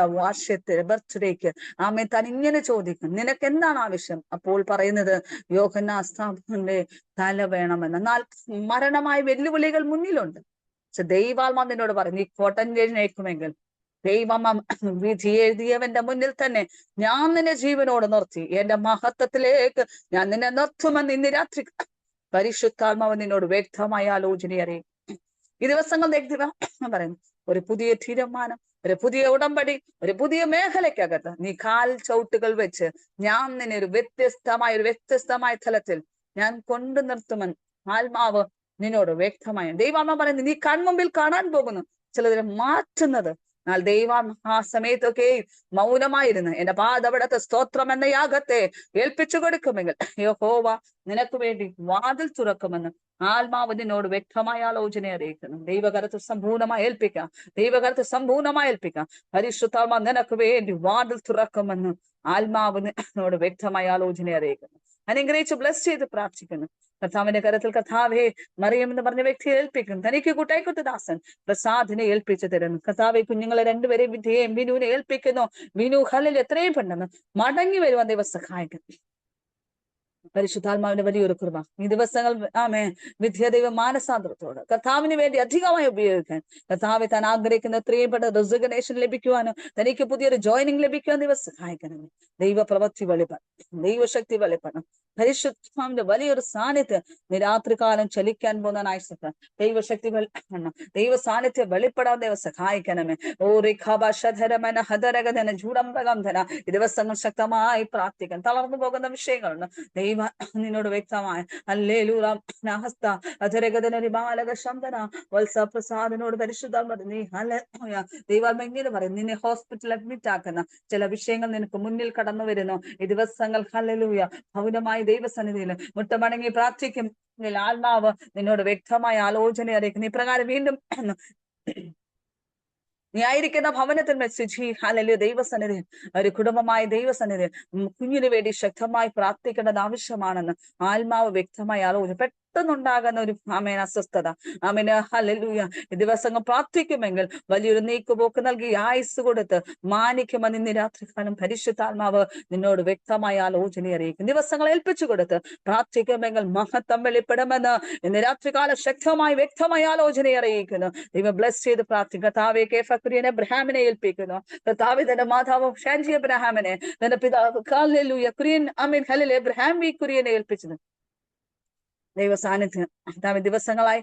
ബർത്ത്ഡേക്ക് ആമൻ താൻ ഇങ്ങനെ ചോദിക്കും, നിനക്ക് എന്താണ് ആവശ്യം? അപ്പോൾ പറയുന്നത് യോഹന്നാസ്താപന്റെ തല വേണമെന്ന്. എന്നാൽ മരണമായ വെല്ലുവിളികൾ മുന്നിലുണ്ട്. പക്ഷെ ദൈവാത്മാ നിന്നോട് പറഞ്ഞു, നീ കോട്ടൻ എഴുന്നേക്കുമെങ്കിൽ ദൈവം വിധി എഴുതിയവന്റെ മുന്നിൽ തന്നെ ഞാൻ നിന്നെ ജീവനോട് നിർത്തി എന്റെ മഹത്വത്തിലേക്ക് ഞാൻ നിന്നെ നിർത്തുമെന്ന് ഇന്ന് രാത്രി പരിശുദ്ധാത്മാവ് നിന്നോട് വ്യക്തമായ ആലോചന അറിയും. ഈ ദിവസങ്ങൾ പറയുന്നു, ഒരു പുതിയ തീരുമാനം, ഒരു പുതിയ ഉടമ്പടി, ഒരു പുതിയ മേഖലയ്ക്കകത്ത് നീ കാൽ ചവിട്ടുകൾ വെച്ച് ഞാൻ നിന്നെ ഒരു വ്യത്യസ്തമായ തലത്തിൽ ഞാൻ കൊണ്ടു നിർത്തുമെന്ന് ആത്മാവ് നിന്നോട് വ്യക്തമായ ദൈവാത്മാവ് പറയുന്നു. നീ കൺമുമ്പിൽ കാണാൻ പോകുന്നു ചിലതിനെ മാറ്റുന്നത്. എന്നാൽ ദൈവം ആ സമയത്തൊക്കെ മൗനമായിരുന്നു എന്റെ പാദവിടത്തെ സ്തോത്രം എന്ന യാഗത്തെ ഏൽപ്പിച്ചു കൊടുക്കുമെങ്കിൽ യഹോവ നിനക്ക് വേണ്ടി വാതിൽ തുറക്കുമെന്ന് ആത്മാവ് നിന്നോട് വ്യക്തമായ ആലോചന അറിയിക്കുന്നു. ദൈവകരത്ത് സമ്പൂർണമായി ഏൽപ്പിക്കാം. പരിശുദ്ധാത്മാ നിനക്ക് വേണ്ടി വാതിൽ തുറക്കുമെന്ന് ആത്മാവ് നിന്നോട് വ്യക്തമായ ആലോചന അറിയിക്കുന്നു. അനുഗ്രഹിച്ച് ബ്ലസ് ചെയ്ത് പ്രാർത്ഥിക്കുന്നു. കർത്താവിന്റെ കരത്തിൽ കർത്താവെ മറിയം എന്ന് പറഞ്ഞ വ്യക്തിയെ ഏൽപ്പിക്കുന്നു. തനിക്ക് കൂട്ടായിക്കൊത്ത് ദാസൻ പ്രസാദിനെ ഏൽപ്പിച്ചു തരുന്നു. കർത്താവെ കുഞ്ഞുങ്ങളെ രണ്ടുപേരെയും വിധിയെയും വിനുവിനെ ഏൽപ്പിക്കുന്നു. വിനു ഹല്ലേലൂയ എത്രയും പെട്ടെന്ന് മടങ്ങി വരുവാൻ ദൈവം സഹായിക്കുന്നു. പരിശുദ്ധാത്മാവിന്റെ വലിയൊരു കൃപ ഈ ദിവസങ്ങൾ വിദ്യ ദൈവ മാനസാന്തരത്തോട് കർത്താവിന് വേണ്ടി അധികമായി ഉപയോഗിക്കാൻ കർത്താവ് താൻ ആഗ്രഹിക്കുന്ന എത്രയും പെട്ടെന്ന് റെസിഗ്നേഷൻ ലഭിക്കുവാനും തനിക്ക് പുതിയൊരു ജോയിനിങ് ലഭിക്കുവാൻ ദൈവം സഹായിക്കണം. ദൈവപ്രവൃത്തി വെളിപ്പെടണം, ദൈവശക്തി വെളിപ്പെടണം. പരിശുദ്ധാത്മാവിന്റെ വലിയൊരു സാന്നിധ്യം രാത്രികാലം ചലിക്കാൻ പോകുന്നതിനായി ദൈവശക്തി വെളിപ്പെടണം. ദൈവ സാന്നിധ്യം വെളിപ്പെടാൻ ദൈവം സഹായിക്കണമേ. ഓ റിഖാബധരമന ഹദരഗധന ചൂടംബകന്ധന ഈ ദിവസങ്ങൾ ശക്തമായി പ്രാർത്ഥിക്കാൻ തളർന്നു പോകുന്ന വിഷയങ്ങളുണ്ട്. ദൈവ നിന്നോട് വ്യക്തമായ ഹല്ലേലൂയ ഹസ്ത അധരഗധന ബാലക ശബ്ദന വത്സപ്രസാദിനോട് പരിശുദ്ധം നീ ഹല്ലേലൂയ ദൈവാത്മ ഇങ്ങനെ പറയും, നിന്നെ ഹോസ്പിറ്റലിൽ അഡ്മിറ്റ് ആക്കുന്ന ചില വിഷയങ്ങൾ നിനക്ക് മുന്നിൽ കടന്നു വരുന്നു. ഈ ദിവസങ്ങൾ ഹല്ലേലൂയ ഭൗനമായി ദൈവസന്നിധിയിൽ മുട്ടമടങ്ങി പ്രാർത്ഥിക്കും. ആത്മാവ് നിന്നോട് വ്യക്തമായ ആലോചന അറിയിക്കുന്നു. ഇപ്രകാരം വീണ്ടും നീ ആയിരിക്കുന്ന ഭവനത്തിന്മേൽ ശുചി ഹല്ലേലൂയ ദൈവസന്നിധി ഒരു കുടുംബമായ ദൈവസന്നിധി കുഞ്ഞിന് വേണ്ടി ശക്തമായി പ്രാർത്ഥിക്കേണ്ടത് ആവശ്യമാണെന്ന് ആത്മാവ് വ്യക്തമായി ആലോചന പെട്ടെന്നുണ്ടാകുന്ന ഒരു അസ്വസ്ഥത ഹല്ലേലൂയ ഈ ദിവസങ്ങൾ പ്രാർത്ഥിക്കുമെങ്കിൽ വലിയൊരു നീക്കുപോക്ക് നൽകി ആയുസ് കൊടുത്ത് മാനിക്കുമെന്ന് ഇന്ന് രാത്രികാലം പരിശുദ്ധാത്മാവ് നിന്നോട് വ്യക്തമായ ആലോചന അറിയിക്കും. ദിവസങ്ങൾ ഏൽപ്പിച്ചു കൊടുത്ത് പ്രാർത്ഥിക്കുമെങ്കിൽ മഹത്വം വെളിപ്പെടുമെന്ന് ഇന്ന് രാത്രികാലം ശക്തമായി വ്യക്തമായ ആലോചന അറിയിക്കുന്നു. ദൈവം ബ്ലസ് ചെയ്ത് പ്രാർത്ഥിക്കും. കർത്താവെ കുര്യൻ എബ്രഹാമിനെ ഏൽപ്പിക്കുന്നു. കർത്താവ് തന്റെ മാതാവ് ഷാൻജി എബ്രഹാമിനെ തന്റെ പിതാവ് Hallelujah Kurian Hallelujah Abraham V കുര്യനെ ഏൽപ്പിച്ചത് ദൈവ സാന്നിധ്യം കർത്താവ് ദിവസങ്ങളായി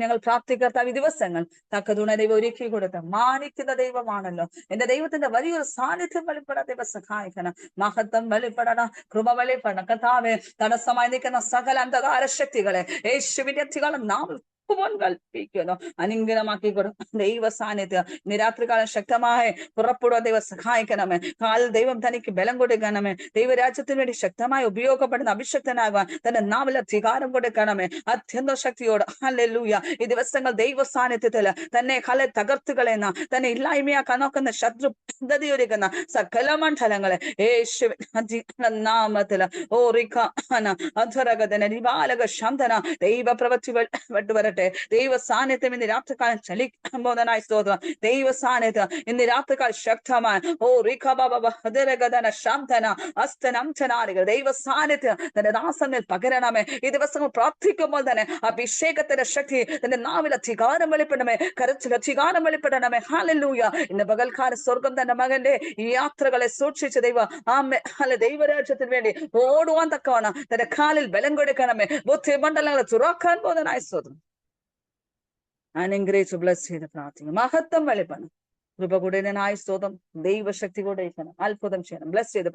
ഞങ്ങൾ പ്രാർത്ഥിക്കർത്താവ് ദിവസങ്ങൾ തക്കതുണ ദൈവം ഒരുക്കി കൊടുത്ത് മാനിക്കുന്ന ദൈവമാണല്ലോ. എന്റെ ദൈവത്തിന്റെ വലിയൊരു സാന്നിധ്യം വെളിപ്പെടാൻ ദൈവം സഹായിക്കണം. മഹത്വം വെളിപ്പെടണം, കൃപ വെളിപ്പെടണം. കർത്താവെ തടസ്സമായി നിൽക്കുന്ന സകല അന്ധകാര ശക്തികളെ യേശുവിന്റെ അധികാരം നാം കേൾക്കുവാൻ കൽപ്പിക്കുന്നു. അനുഗ്രഹമാക്കി കൊടുക്കും ദൈവ സാന്നിധ്യം ഇന്ന് രാത്രികാലം ശക്തമായി പുറപ്പെടുവാൻ ദൈവം സഹായിക്കണമേ. കാലിൽ ദൈവം തനിക്ക് ബലം കൊടുക്കണമേ. ദൈവരാജ്യത്തിന് വേണ്ടി ശക്തമായി ഉപയോഗപ്പെടുന്ന അഭിഷക്തനാകുവാൻ തന്റെ നാവിൽ അധികാരം കൊടുക്കണമേ. അത്യന്ത ശക്തിയോട് ഹല്ലേലൂയ ഈ ദിവസങ്ങൾ ദൈവ സാന്നിധ്യത്തിൽ തന്നെ തകർത്ത് കളയുന്ന തന്നെ ഇല്ലായ്മയാക്കാൻ നോക്കുന്ന ശത്രു പദ്ധതിയൊരുക്കുന്ന സകല മണ്ഡലങ്ങളെ യേശുവിൻ നാമത്തില് അധരഗതന ശാന്തന ദൈവ പ്രവൃത്തി വരട്ടെ. ദൈവ സാന്നിധ്യം ഇന്ന് രാത്രികാലം ചലിക്കുമ്പോഴായി സ്തോത്രം. ദൈവ സാന്നിധ്യം ഇന്ന് രാത്രികാലം ശക്തമായ ഹൃദരഗതന ശാന്തന അസ്തനംചനാരികൾ ദൈവ സാന്നിധ്യം തന്റെ ദാസനിൽ പകരണമേ. ഈ ദിവസങ്ങൾ പ്രാർത്ഥിക്കുമ്പോൾ തന്നെ അഭിഷേകത്തിന്റെ ശക്തി തന്റെ നാവിൽ അധികാരം വെളിപ്പെടണമേ, കരച്ചിൽ അധികാരം വെളിപ്പെടണമേ. ഹല്ലേലൂയ ഇന്ന് പകൽക്കാല സ്വർഗം തന്റെ മകന്റെ ഈ യാത്രകളെ സൂക്ഷിച്ച ദൈവരാജ്യത്തിന് വേണ്ടി ഓടുവാൻ തക്കവണ്ണം തന്റെ കാലിൽ ബലം കൊടുക്കണമേ. ബുദ്ധിമണ്ഡലങ്ങളെ തുറക്കാൻ പോകുന്നതിനായി സ്തോത്രം. അനുഗ്രഹിച്ചു ബ്ലസ് ചെയ്ത് പ്രാർത്ഥിക്കും. മഹത്വം വെളിപ്പെടണം. കൃപ കൂടിയതിനായി സ്തോത്രം. ദൈവശക്തി കൊടുക്കണം. അത്ഭുതം ചെയ്യണം. ബ്ലസ് ചെയ്ത്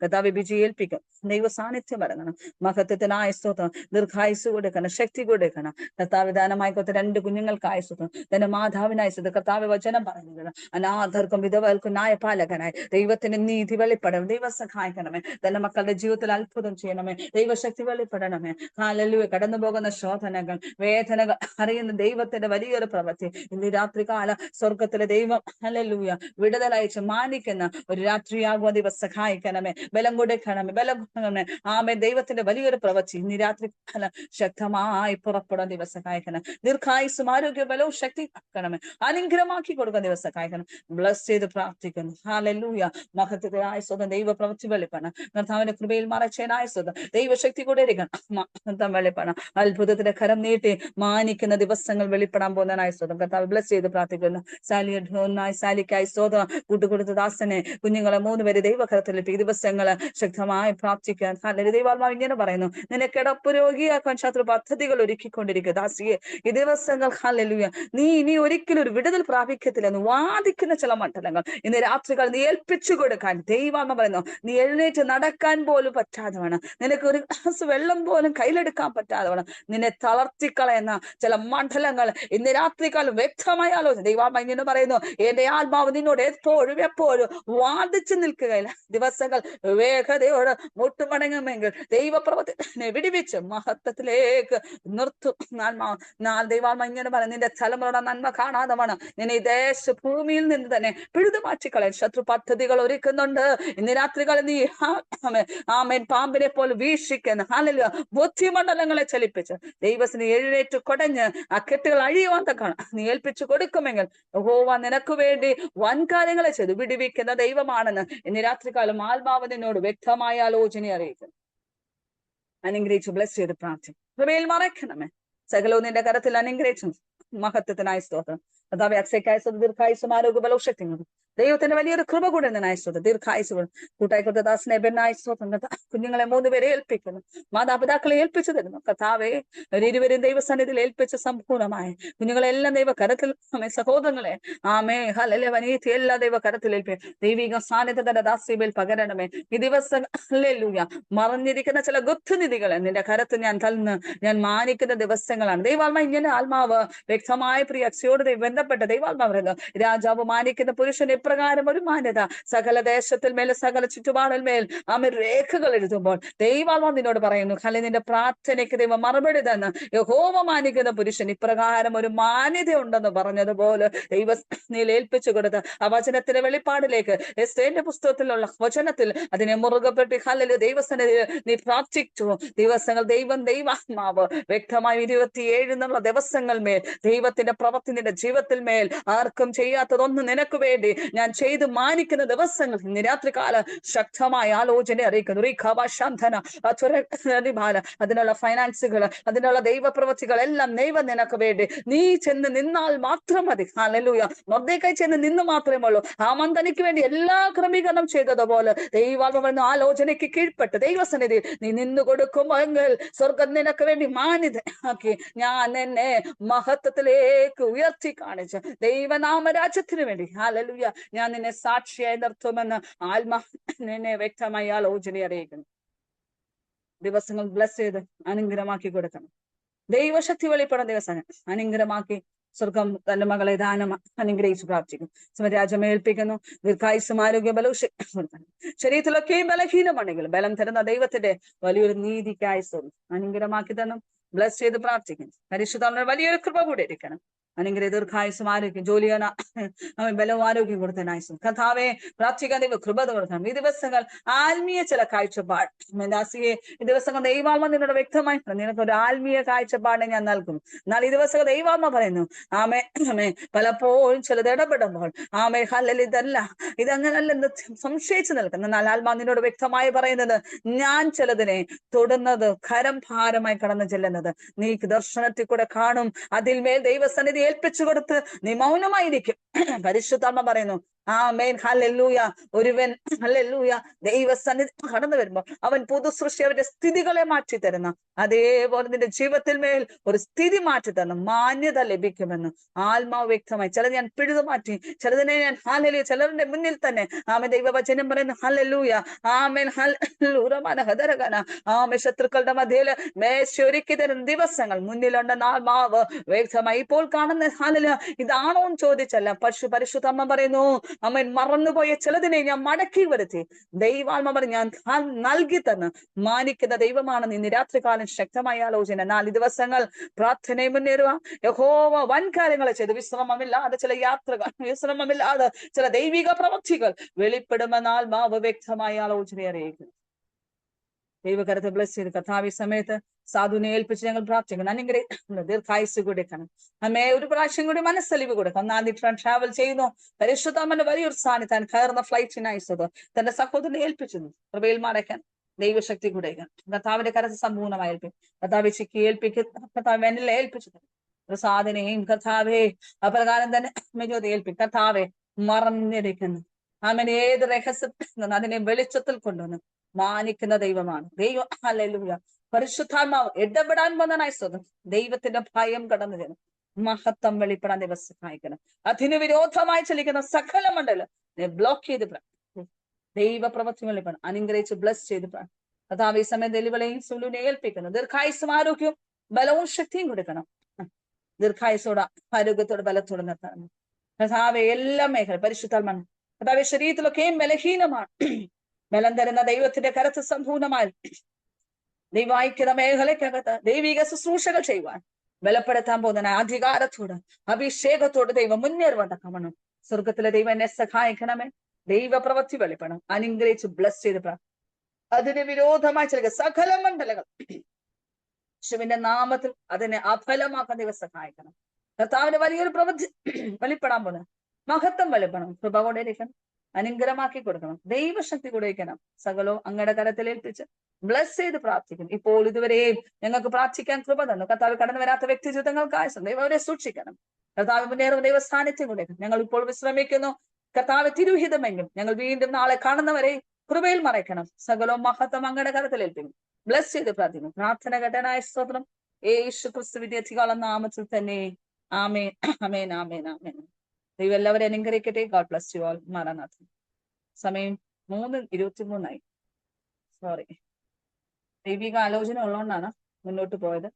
കർത്താവെ വിജയം ഏൽപ്പിക്കും. ദൈവ സാന്നിധ്യം ഇറങ്ങണം. മഹത്വത്തിനായ സ്തോത്രം. ദീർഘായുസ് കൊടുക്കണം. ശക്തി കൊടുക്കണം. കർത്താവ് ദാനമായി കൊടുത്ത 2 കുഞ്ഞുങ്ങൾക്കായ സ്തോത്രം. തന്റെ മാതാവിനായ സ്തോത്രം. കർത്താവ് വചനം പറയുന്നത് അനാഥർക്കും വിധവകൾക്കും ന്യായപാലകനായി ദൈവത്തിന്റെ നീതി വെളിപ്പെടണം. ദൈവം സഹായിക്കണമേ. തന്റെ മക്കളുടെ ജീവിതത്തിൽ അത്ഭുതം ചെയ്യണമേ. ദൈവശക്തി വെളിപ്പെടണമേ. ഹല്ലേലൂയ കടന്നു പോകുന്ന ശോധനകൾ വേദനകൾ അറിയുന്ന ദൈവത്തിന്റെ വലിയൊരു പ്രവൃത്തി ഇന്ന് രാത്രികാല സ്വർഗത്തിലെ ദൈവം ഹല്ലേലൂയ വിടുതലയച്ച് മാനിക്കുന്ന ഒരു രാത്രിയാകുവാൻ ദൈവം സഹായിക്കണമേ. ബലം കൊടുക്കണമേ. ബലം കൊടുക്കണമേ. ആമേ ദൈവത്തിന്റെ വലിയൊരു പ്രവൃത്തി ഇന്ന് രാത്രി ശക്തമായി പുറപ്പെടാൻ ദൈവം സഹായിക്കണം. ദീർഘായുസ്സും ആരോഗ്യ ബലവും ശക്തി ആക്കണമേ. അനുഗ്രഹമാക്കി കൊടുക്കാൻ ദൈവം സഹായിക്കണം. ബ്ലസ് ചെയ്ത് പ്രാർത്ഥിക്കുന്നു. ഹല്ലേലൂയ മഹത്വത്തിനായ സ്വന്തം ദൈവ പ്രവൃത്തി വെളിപ്പെടണം. കർത്താവിന്റെ കൃപയിൽ മറച്ചനായ സ്വന്തം ദൈവശക്തി കൂടെ ഇരിക്കണം. വെളിപ്പെടണം. അത്ഭുതത്തിന്റെ കരം നീട്ടി മാനിക്കുന്ന ദിവസങ്ങൾ വെളിപ്പെടാൻ പോകുന്നതിനായ സ്വന്തം കർത്താവ് ബ്ലസ് ചെയ്ത് പ്രാർത്ഥിക്കുന്നു. സാലിക്കായി സ്തോത്രം. കൂട്ടുകൊടുത്ത ദാസനെ കുഞ്ഞുങ്ങളെ 3 പേര് ദൈവകരത്തിൽ ഈ ദിവസങ്ങള് ശക്തമായി പ്രാർത്ഥിക്കാൻ ദൈവാത്മാവ് ഇങ്ങനെ പറയുന്നു. നിന്നെ കിടപ്പ് രോഗിയാക്കാൻ ശത്രു പദ്ധതികൾ ഒരുക്കിക്കൊണ്ടിരിക്കുക ദാസിയെ. ഈ ദിവസങ്ങൾ ഹല്ലേലൂയ നീ ഒരിക്കലും ഒരു വിടുതൽ പ്രാപിക്കത്തില്ലെന്ന് വാദിക്കുന്ന ചില മണ്ഡലങ്ങൾ ഇന്ന് രാത്രികൾ നീ ഏൽപ്പിച്ചു കൊടുക്കാൻ ദൈവാത്മാവ് പറയുന്നു. നീ എഴുന്നേറ്റ് നടക്കാൻ പോലും പറ്റാതെ വേണം. നിനക്ക് ഒരു ഗ്ലാസ് വെള്ളം പോലും കയ്യിലെടുക്കാൻ പറ്റാതെ വേണം. നിന്നെ തളർത്തിക്കളയുന്ന ചില മണ്ഡലങ്ങൾ ഇന്ന് രാത്രികാലം വ്യക്തമായ ആലോചന ദൈവാത്മാവ് ഇങ്ങനെ പറയുന്നു. എന്റെ ആത്മാവ് നിന്നോട് എപ്പോഴും വാദിച്ചു നിൽക്കുകയില്ല. ദിവസങ്ങൾ വേഗതയോട് മുട്ടുമടങ്ങുമെങ്കിൽ ദൈവപ്രവൃത്തിനെ വിടിവിച്ച് മഹത്വത്തിലേക്ക് നിർത്തും. ദൈവാത്മാവ് ഇങ്ങനെ പറയും. നിന്റെ തലമുറയുടെ നന്മ കാണാതെ വേണം നിന്നെ ഈ ഭൂമിയിൽ നിന്ന് തന്നെ പിഴുതു മാറ്റിക്കളയാൻ ശത്രു പദ്ധതികൾ ഒരുക്കുന്നുണ്ട്. ഇന്ന് രാത്രികളിൽ നീ ആമേൻ പാമ്പിനെ പോലെ വീക്ഷിക്കുന്ന ഹല്ലേലൂയ ബുദ്ധിമണ്ഡലങ്ങളെ ചലിപ്പിച്ച് ദൈവത്തിന് എഴുന്നേറ്റ് കൊടഞ്ഞ് ആ കെട്ടുകൾ അഴിയുവാൻ തക്കണം നീ ഏൽപ്പിച്ചു കൊടുക്കുമെങ്കിൽ യഹോവ നിനക്ക് വേണ്ടി വൻകാര്യങ്ങളെ ചെയ്ത് വിടിവിക്കുന്ന ദൈവമാണെന്ന് ഇന്ന് രാത്രികാലം ആത്മാവ് നിന്നോട് വ്യക്തമായ ആലോചന അറിയിക്കുന്നു. അനുഗ്രഹിച്ചു ബ്ലസ് ചെയ്ത് പ്രാർത്ഥിക്കും. കൃപയിൽ മറയ്ക്കണമേ. സകലവും നിന്റെ കരത്തിൽ അനുഗ്രഹിച്ചു. മഹത്വത്തിനായ സ്തോത്രം. കർത്താവേ അക്ഷയക്കായ ദീർഘായുസും ആരോഗ്യ ബലവും ശക്തിയും ദൈവത്തിന്റെ വലിയൊരു കൃപ കൂടെ നായസ്വതം ദീർഘായുസുകൾ കൂട്ടായിക്കൊടുത്ത ദാസനെ ബെന്നായസ്വതം കുഞ്ഞുങ്ങളെ 3 പേരെ ഏൽപ്പിക്കുന്നു. മാതാപിതാക്കളെ ഏൽപ്പിച്ചു തരുന്നു. കർത്താവെ 20 ദൈവസന്നിധിയിൽ ഏൽപ്പിച്ച സമ്പൂർണമായ കുഞ്ഞുങ്ങളെല്ലാം ദൈവ കരത്തിൽ സഹോദരങ്ങളെ ആമേ ഹല്ലേലൂയ വനീതി എല്ലാ ദൈവ കരത്തിൽ ഏൽപ്പിക്കും. ദൈവിക സാന്നിധ്യത്തിന്റെ ദാസ്യമേൽ പകരണമേ. ഈ ദിവസം ഹല്ലേലൂയ മറഞ്ഞിരിക്കുന്ന ചില ഗുപ്തനിധികളെ നിന്റെ കരത്തിൽ ഞാൻ മാനിക്കുന്ന ദിവസങ്ങളാണ്. ദൈവാത്മാവ് ഇങ്ങനെ ആത്മാവ് വ്യക്തമായ പ്രിയ അക്ഷയോട് ബന്ധപ്പെട്ട ദൈവാത്മാവ് പറയുന്നു. രാജാവ് മാനിക്കുന്ന പുരുഷന് ഇപ്രകാരം ഒരു മാന്യത സകല ദേശത്തിൽ മേൽ സകല ചുറ്റുപാടിൽ മേൽ ആമേ രേഖകൾ എഴുതുമ്പോൾ ദൈവാത്മാവ് നിന്നോട് പറയുന്നു. ഹല്ലേലൂയ നിന്റെ പ്രാർത്ഥനയ്ക്ക് ദൈവം മറുപടി തന്ന് യഹോവ മാനിക്കുന്ന പുരുഷൻ ഇപ്രകാരം ഒരു മാന്യത ഉണ്ടെന്ന് പറഞ്ഞതുപോലെ ദൈവത്തിൽ ഏൽപ്പിച്ചു കൊടുത്ത് ആ വചനത്തിന്റെ വെളിപ്പാടിലേക്ക് എസ്തേറിന്റെ പുസ്തകത്തിലുള്ള വചനത്തിൽ അതിനെ മുറുകപ്പെട്ട് ഹല്ലേലൂയ ദൈവസന്നിധിയിൽ നീ പ്രാർത്ഥിച്ചു. ദിവസങ്ങൾ ദൈവാത്മാവ് വ്യക്തമായി 27 ദിവസങ്ങൾ മേൽ ദൈവത്തിന്റെ പ്രവൃത്തി നിന്റെ ജീവിതത്തിൽ മേൽ ആർക്കും ചെയ്യാത്തതൊന്നും നിനക്ക് വേണ്ടി ഞാൻ ചെയ്ത് മാനിക്കുന്ന ദിവസങ്ങൾ ഇന്ന് രാത്രികാല ശക്തമായ ആലോചന അറിയിക്കുന്നു. അതിനുള്ള ഫൈനാൻസുകൾ അതിനുള്ള ദൈവപ്രവൃത്തികൾ എല്ലാം ദൈവം നിനക്ക് വേണ്ടി നീ ചെന്ന് നിന്നാൽ മാത്രം മതി. ഹല്ലേലൂയ മൊർദെഖായി ചെന്ന് നിന്ന് മാത്രമേ ഉള്ളൂ. ഹാമാൻ തനിക്ക് വേണ്ടി എല്ലാ ക്രമീകരണം ചെയ്തതുപോലെ ദൈവാത്മാവ് ആലോചനയ്ക്ക് കീഴ്പ്പെട്ട് ദൈവസന്നിധി നീ നിന്നു കൊടുക്കുമെങ്കിൽ സ്വർഗം നിനക്ക് വേണ്ടി മാന്യതയാക്കി ഞാൻ എന്നെ മഹത്വത്തിലേക്ക് ഉയർത്തി കാണിച്ച് ദൈവനാമരാജ്യത്തിന് വേണ്ടി ഹല്ലേലൂയ ഞാൻ നിന്നെ സാക്ഷിയായി നിർത്തുമെന്ന് നിന്നെ വ്യക്തമായി ആലോചന അറിയിക്കുന്നു. ദിവസങ്ങൾ ബ്ലസ് ചെയ്ത് അനുഗ്രഹമാക്കി കൊടുക്കണം. ദൈവശക്തി വെളിപ്പെടുന്ന ദിവസങ്ങൾ അനുഗ്രഹമാക്കി സ്വർഗം തന്റെ മകളെ ദാനം അനുഗ്രഹിച്ച് പ്രാർത്ഥിക്കും. സ്വരാജ്യം ഏൽപ്പിക്കുന്നു. ദീർഘായുസ്സും ആരോഗ്യ ബലവും ശരീരത്തിലൊക്കെയും ബലഹീനമാണെങ്കിലും ബലം തരുന്ന ദൈവത്തിന്റെ വലിയൊരു നീതിക്കായി അനുഗ്രഹമാക്കി തന്നു. ബ്ലസ് ചെയ്ത് പ്രാർത്ഥിക്കുന്നു. പരിശുദ്ധ വലിയൊരു കൃപ കൂടെ ഇരിക്കണം. അനുഗ്രഹ ദീർഘായുസ്സും ആരോഗ്യം, ജോലി ചെയ്യാൻ അവൻ ബലവും ആരോഗ്യം കൊടുത്തനായുസും കഥാവെ പ്രാർത്ഥിക്കാൻ ദൈവ കൃപ കൊടുക്കണം. ഈ ദിവസങ്ങൾ ആത്മീയ ചില കാഴ്ചപ്പാട് ദാസിയെ ഈ ദിവസങ്ങൾ ദൈവാത്മ നിന്നോട് വ്യക്തമായി നിനക്ക് ഒരു ആത്മീയ കാഴ്ചപ്പാടിനെ ഞാൻ നൽകും. എന്നാൽ ഈ ദിവസങ്ങൾ ദൈവാത്മ പറയുന്നു ആമേ ആമേ പലപ്പോഴും ചിലത് ഇടപെടുമ്പോൾ ആമേ ഹല്ലൽ ഇതങ്ങനല്ലെന്ന് സംശയിച്ചു നിൽക്കുന്നു. എന്നാൽ ആത്മാ നിന്നോട് വ്യക്തമായി പറയുന്നത് ഞാൻ ചിലതിനെ തൊടുന്നത് കരം ഭാരമായി കടന്നു ചെല്ലുന്നത് നീ ദർശനത്തിൽ കൂടെ കാണും. അതിന്മേൽ ദൈവസന്നിധി ഏൽപ്പിച്ചു കൊടുത്ത് നീ മൗനമായിരിക്കും. പരിശുദ്ധാത്മ പറയുന്നു ആമേൻ ഹല്ലേലൂയ. ഒരുവൻ ഹല്ലേലൂയ ദൈവസന്നിധി കടന്നു വരുമ്പോൾ അവൻ പുതു സൃഷ്ടി അവന്റെ സ്ഥിതികളെ മാറ്റി തരുന്ന അതേപോലെ നിന്റെ ജീവിതത്തിൽ മേൽ ഒരു സ്ഥിതി മാറ്റി തരണം. മാന്യത ലഭിക്കുമെന്ന് ആത്മാവ് വ്യക്തമായി. ചിലത് ഞാൻ പിഴുതു മാറ്റി, ചിലതിനെ ഞാൻ ഹല്ലേലൂയ ചിലരുടെ മുന്നിൽ തന്നെ ആമേൻ ദൈവവചനം പറയുന്നു ഹല്ലേലൂയ ആമേൻ ഹല്ലേലൂയ. ആമേ ശത്രുക്കളുടെ മധ്യയില് മേശൊരുക്കി തരുന്ന ദിവസങ്ങൾ മുന്നിലുണ്ടെന്ന് ആത്മാവ് വ്യക്തമായി. ഇപ്പോൾ കാണുന്ന ഹല്ലേലൂയ ഇതാണോ എന്ന് ചോദിച്ചല്ല, പരിശുദ്ധമ്മ പറയുന്നു അവൻ മറന്നുപോയ ചിലതിനെ ഞാൻ മടക്കി വരുത്തി. ദൈവാത്മ പറഞ്ഞു ഞാൻ നൽകി തന്ന് മാനിക്കുന്ന ദൈവമാണ് ഇന്ന് രാത്രികാലം ശക്തമായ ആലോചന. 4 ദിവസങ്ങൾ പ്രാർത്ഥനയെ മുന്നേറുക. യഹോവ വൻ കാര്യങ്ങളെ ചെയ്ത് വിശ്രമമില്ലാതെ ചില യാത്രകൾ, വിശ്രമമില്ലാതെ ചില ദൈവിക പ്രവൃത്തികൾ വെളിപ്പെടുമെന്ന് ആത്മാവ് വ്യക്തമായ ആലോചന അറിയിക്കുന്നു. ദൈവകരത്തെ ബ്ലസ് ചെയ്ത് കർത്താവ് ഈ സമയത്ത് സാധുവിനെ ഏൽപ്പിച്ച് ഞങ്ങൾ പ്രാർത്ഥിക്കണം. അനുഗ്രഹിക്കണം. ദീർഘായുസ് കൊടുക്കണം. അമ്മയെ ഒരു പ്രാവശ്യം കൂടി മനസ്സലിവ് കൊടുക്കണം. 4 ദിവസം ട്രാവൽ ചെയ്യുന്നു. പരിശുദ്ധമ്മന്റെ വലിയൊരു സ്ഥാനം താൻ കയറുന്ന ഫ്ലൈറ്റിനയച്ചത് തന്റെ സഹോദരനെ ഏൽപ്പിച്ചിരുന്നു. കൃപയിൽ മടക്കാൻ ദൈവശക്തി കൊടുക്കണം. കർത്താവിന്റെ കരത്ത് സമ്പൂർണ്ണമായി ഏൽപ്പിക്കും. കർത്താവ് ചിക്കി ഏൽപ്പിക്കും. കർത്താവ് എന്നിൽ ഏൽപ്പിച്ചു ഒരു സാധനയും കർത്താവെ അപ്രകാരം തന്നെ മെജോതി ഏൽപ്പിക്കും. കർത്താവെ മറന്നിരിക്കുന്നു അവൻ ഏത് രഹസ്യത്തിൽ അതിനെ വെളിച്ചത്തിൽ കൊണ്ടുവന്ന് മാനിക്കുന്ന ദൈവമാണ് ദൈവം. ഹല്ലേലൂയ. പരിശുദ്ധാത്മാവ് ഇടപെടാൻ വന്നനായി സ്വന്തം ദൈവത്തിന്റെ ഭയം കടന്നു ചെല്ലും. മഹത്വം വെളിപ്പെടാൻ ദിവസം സഹായിക്കണം. അതിന് വിരോധമായി ചലിക്കുന്ന സകല മണ്ഡലം ബ്ലോക്ക് ചെയ്ത് ദൈവപ്രവൃത്തി വെളിപ്പെടണം. അനുഗ്രഹിച്ച് ബ്ലസ് ചെയ്ത് കർത്താവ് ഈ സമയം ദൈവങ്ങളെയും സുലുവിനെ ഏൽപ്പിക്കുന്നു. ദീർഘായുസ്സും ആരോഗ്യവും ബലവും ശക്തിയും കൊടുക്കണം. ദീർഘായുസോടെ ആരോഗ്യത്തോടെ ബലത്തോടെ നിർത്തണം. കർത്താവ് എല്ലാ മേഖല പരിശുദ്ധാത്മാ കർത്താവ് ശരീരത്തിലൊക്കെയും ബലഹീനമാണ്. ബലം തരുന്ന ദൈവത്തിന്റെ കരത്ത് സമ്പൂർണമായി ദൈവായിക്കുന്ന മേഖലയ്ക്കകത്ത് ദൈവിക ശുശ്രൂഷകൾ ചെയ്യുവാൻ ബലപ്പെടുത്താൻ പോകുന്ന അധികാരത്തോട് അഭിഷേകത്തോട് ദൈവം മുന്നേറുവണ്ടക്കണം. സ്വർഗത്തിലെ ദൈവം എന്നെ സഹായിക്കണമേ. ദൈവപ്രവൃത്തി വെളിപ്പെടണം. അനുഗ്രഹിച്ച് ബ്ലസ് ചെയ്ത് അതിന് വിരോധമായി ചില സകല മണ്ഡലങ്ങൾ യേശുവിന്റെ നാമത്തിൽ അതിനെ അഫലമാക്കാൻ ദൈവം സഹായിക്കണം. കർത്താവിന്റെ വലിയൊരു പ്രവൃത്തി വെളിപ്പെടാൻ പോകുന്നത് മഹത്വം വെളിപ്പെടണം. കൃപ കൊണ്ടിരിക്കണം. അനുഗ്രഹമാക്കി കൊടുക്കണം. ദൈവശക്തി കൊടുക്കണം. സകലവും അങ്ങയുടെ കരത്തിൽ ഏൽപ്പിച്ച് ബ്ലസ് ചെയ്ത് പ്രാർത്ഥിക്കണം. ഇപ്പോൾ ഇതുവരെയും ഞങ്ങൾക്ക് പ്രാർത്ഥിക്കാൻ കൃപ തന്നു. കർത്താവ് കടന്നു വരാത്ത വ്യക്തി ജീവിതങ്ങൾക്കായ ദൈവം അവരെ സൂക്ഷിക്കണം. കർത്താവ് മുന്നേറും ദൈവ സാന്നിധ്യം കൊടുക്കണം. ഞങ്ങൾ ഇപ്പോൾ വിശ്രമിക്കുന്നു. കർത്താവ് തിരുഹിതമെങ്കിലും ഞങ്ങൾ വീണ്ടും നാളെ കാണുന്നവരെ കൃപയിൽ മറയ്ക്കണം. സകലവും മഹത്വം അങ്ങയുടെ കരത്തിൽ ഏൽപ്പിക്കും. ബ്ലസ് ചെയ്ത് പ്രാർത്ഥിക്കും. പ്രാർത്ഥന ഘടനായ സ്തോത്രം യേശു ക്രിസ്തുവിന്റെ അധികാല നാമത്തിൽ തന്നെ. ആമേൻ ആമേൻ ആമേൻ ആമേൻ. ദൈവം എല്ലാവരും അനുഗ്രഹിക്കട്ടെ. God bless you all. മാറാനാഥൻ. സമയം 3:23 സോറി, ദൈവിക ആലോചന ഉള്ളതുകൊണ്ടാണ് മുന്നോട്ട് പോയത്.